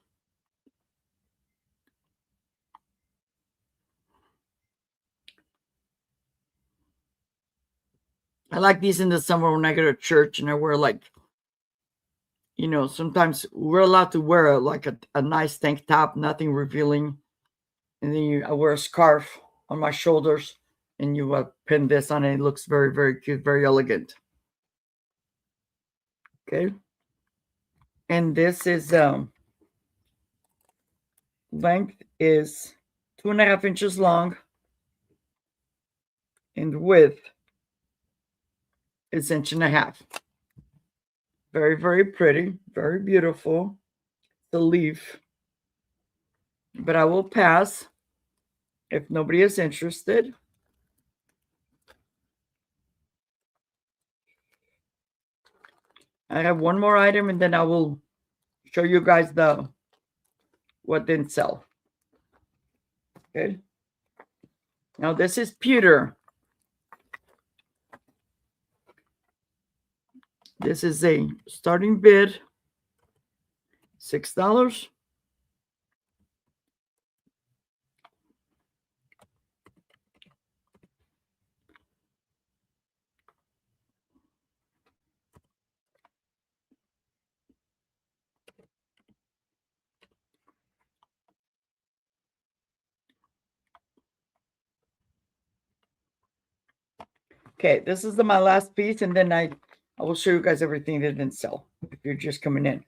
A: I like these in the summer when I go to church and I wear sometimes we're allowed to wear a nice tank top, nothing revealing. And then I wear a scarf on my shoulders and you pin this on it. It looks very, very cute, very elegant. Okay. And this is length is 2.5 inches long and width is 1.5 inches. Very, very pretty, very beautiful. The leaf. But I will pass if nobody is interested. I have one more item and then I will show you guys what didn't sell. Okay. Now this is pewter. This is a starting bid, $6. Okay, this is my last piece, and then I will show you guys everything that didn't sell if you're just coming in.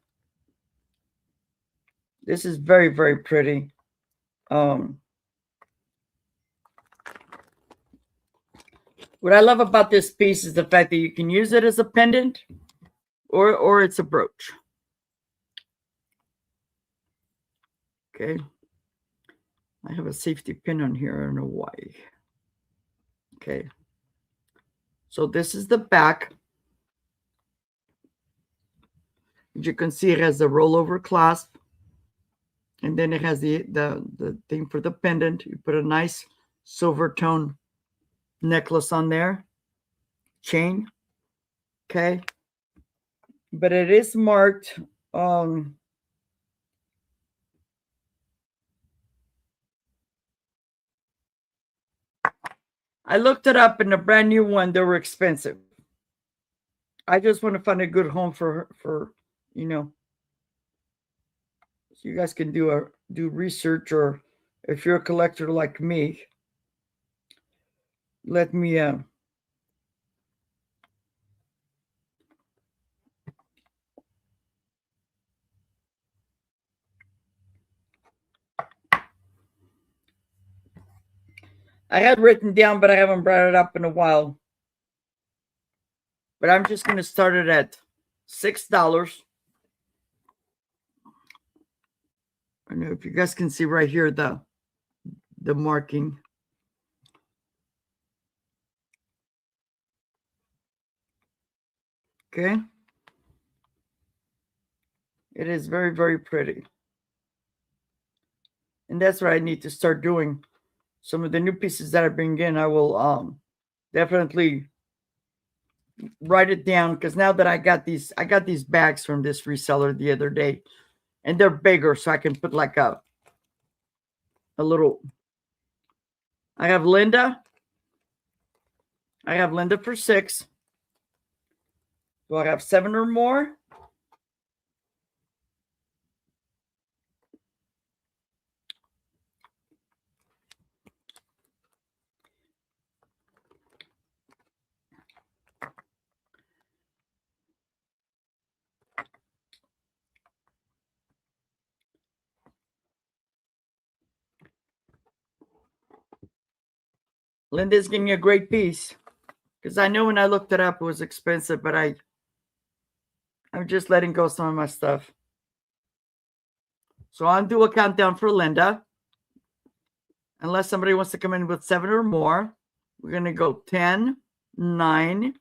A: This is very, very pretty. What I love about this piece is the fact that you can use it as a pendant or it's a brooch. Okay. I have a safety pin on here. I don't know why. Okay. So this is the back. As you can see, it has the rollover clasp. And then it has the thing for the pendant. You put a nice silver tone necklace on there. Chain. Okay. But it is marked Um, I looked it up, and the brand new one, they were expensive. I just want to find a good home for you know, so you guys can do research, or if you're a collector like me, let me I had written down, but I haven't brought it up in a while. But I'm just gonna start it at $6. I don't know if you guys can see right here the marking. Okay. It is very, very pretty. And that's what I need to start doing. Some of the new pieces that I bring in, I will definitely write it down, because now that I got these bags from this reseller the other day, and they're bigger, so I can put like a little. I have Linda for 6. Do I have 7 or more? Linda's giving me a great piece, because I know when I looked it up, it was expensive, but I'm just letting go some of my stuff. So I'll do a countdown for Linda. Unless somebody wants to come in with 7 or more, we're going to go 10, 9,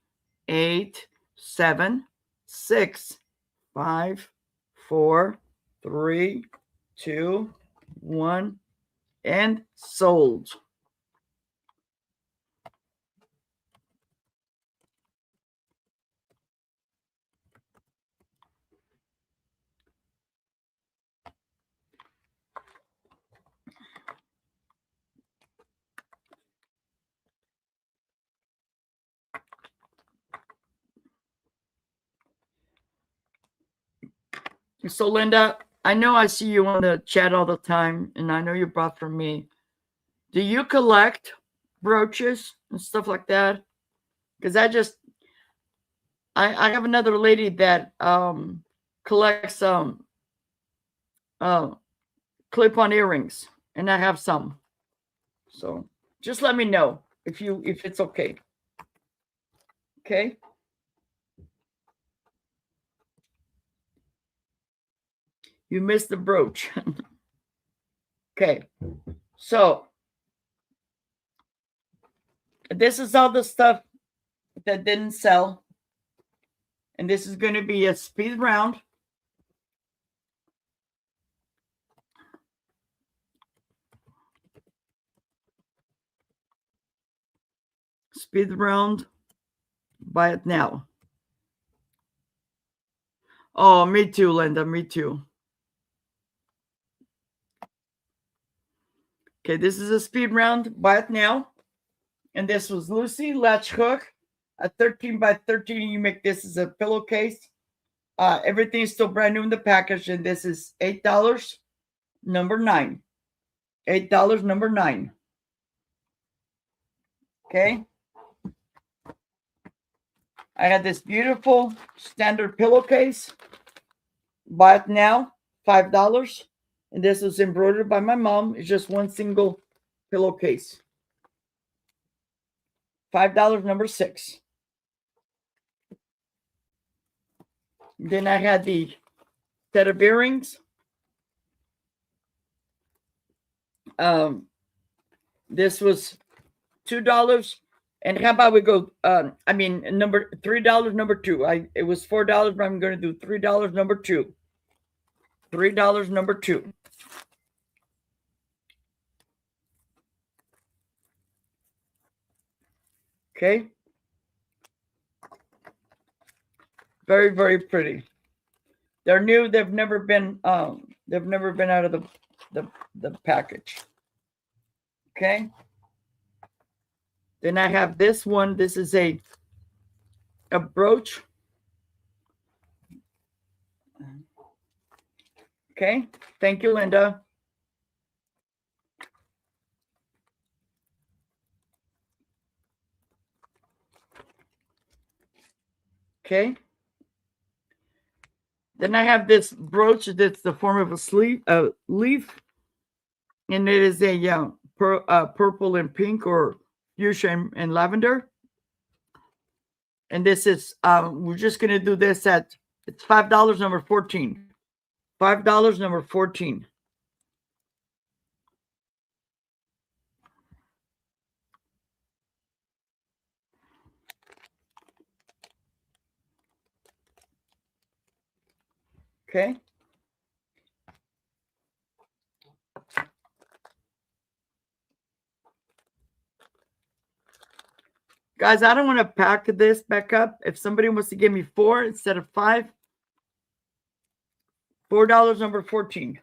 A: 8, 7, 6, 5, 4, 3, 2, 1, and sold. So, Linda, I know I see you on the chat all the time, and I know you bought from me. Do you collect brooches and stuff like that? Because I have another lady that collects clip-on earrings, and I have some. So just let me know if it's okay. Okay. You missed the brooch. Okay. So this is all the stuff that didn't sell. And this is going to be a speed round. Speed round. Buy it now. Oh, me too, Linda. Me too. Okay, this is a speed round. Buy it now. And this was Lucy latch hook, a 13 by 13. You make this as a pillowcase. Everything is still brand new in the package, and this is $8, number 9. $8, number 9. Okay. I had this beautiful standard pillowcase. Buy it now, $5. And this was embroidered by my mom. It's just one single pillowcase. $5, number 6. Then I had the set of earrings. This was $2. And how about we go? Number $3, number 2. It was $4, but I'm going to do $3, number 2. $3, number 2. Okay. Very, very pretty. They're new. They've never been out of the package. Okay. Then I have this one. This is a brooch. Okay. Thank you, Linda. Okay. Then I have this brooch that's the form of a leaf, and it is a purple and pink, or fuchsia and lavender. And this is we're just gonna do this at it's $5, number 14. $5, number 14. Okay. Guys, I don't want to pack this back up. If somebody wants to give me 4 instead of 5, $4, number 14.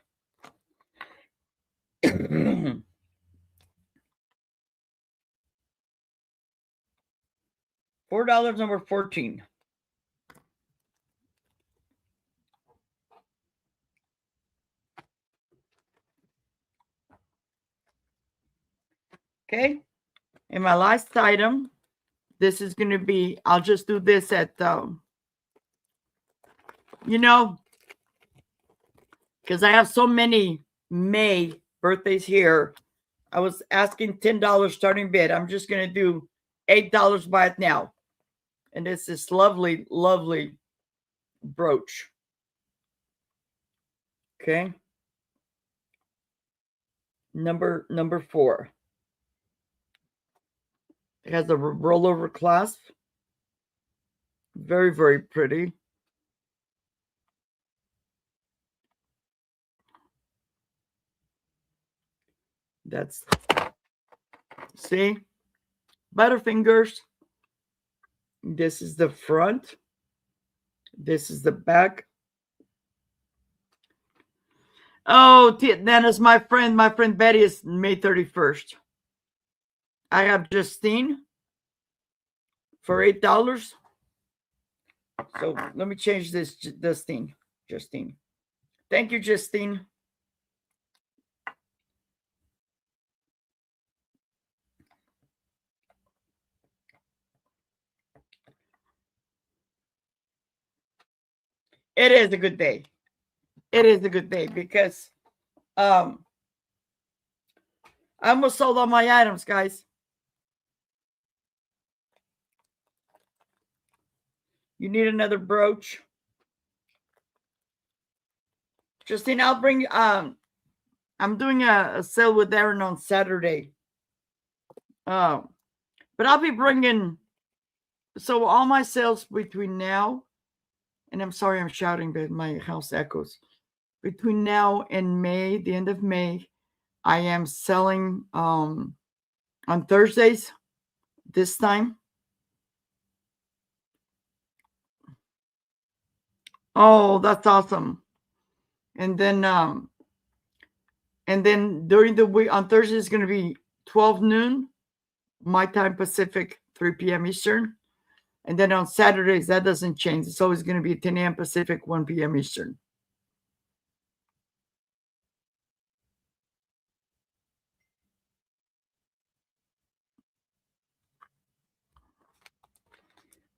A: $4, number 14. Okay. And my last item, this is going to be, I'll just do this at, because I have so many May birthdays here. I was asking $10 starting bid. I'm just going to do $8 by it now. And it's this lovely, lovely brooch. Okay. Number 4. It has a rollover clasp. Very, very pretty. That's, see, Butterfingers. This is the front. This is the back. Oh, that is my friend. My friend Betty is May 31st. I have Justine for $8. So let me change this. Justine. Thank you, Justine. It is a good day. It is a good day because I almost sold all my items, guys. You need another brooch. Justine, I'll bring, I'm doing a sale with Aaron on Saturday. But I'll be bringing, so all my sales between now, and I'm sorry I'm shouting, but my house echoes. Between now and May, the end of May, I am selling on Thursdays this time. Oh, that's awesome. And then during the week on Thursday is going to be 12 noon my time Pacific, 3 p.m. Eastern. And then on Saturdays, that doesn't change. It's always going to be 10 a.m. Pacific, 1 p.m. Eastern.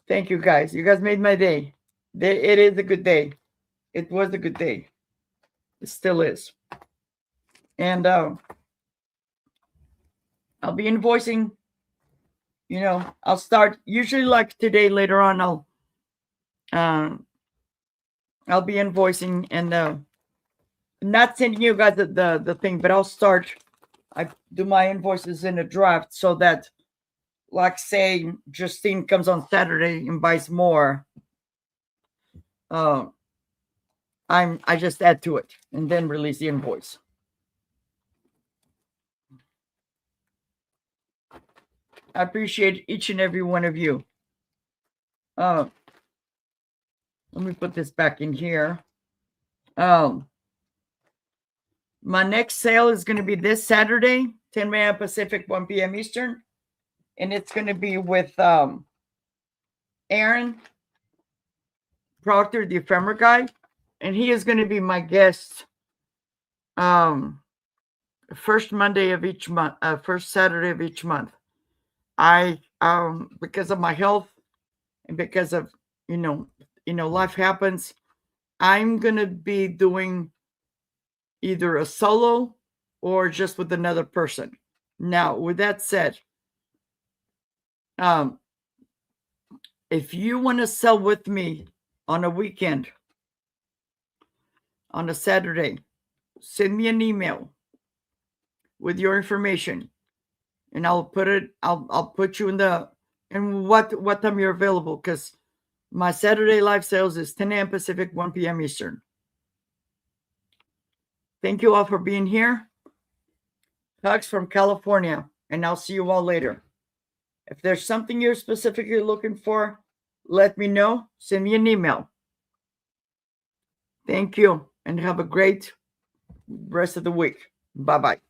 A: Thank you, guys. You guys made my day. It is a good day. It was a good day. It still is. And I'll be invoicing. I'll start usually like today. Later on, I'll be invoicing and not sending you guys the thing, but I'll start. I do my invoices in a draft so that, like, say Justine comes on Saturday and buys more. I just add to it and then release the invoice. I appreciate each and every one of you. Let me put this back in here. My next sale is going to be this Saturday, 10 a.m. Pacific, 1 p.m. Eastern. And it's going to be with Aaron Proctor, the ephemera guy. And he is going to be my guest first Monday of each month, first Saturday of each month. I because of my health and because of life happens, I'm gonna be doing either a solo or just with another person. Now, with that said, if you want to sell with me on a weekend, on a Saturday, send me an email with your information, and I'll put you in what time you're available, because my Saturday live sales is 10 a.m. Pacific, 1 p.m. Eastern. Thank you all for being here. Hugs from California, and I'll see you all later. If there's something you're specifically looking for, let me know. Send me an email. Thank you, and have a great rest of the week. Bye-bye.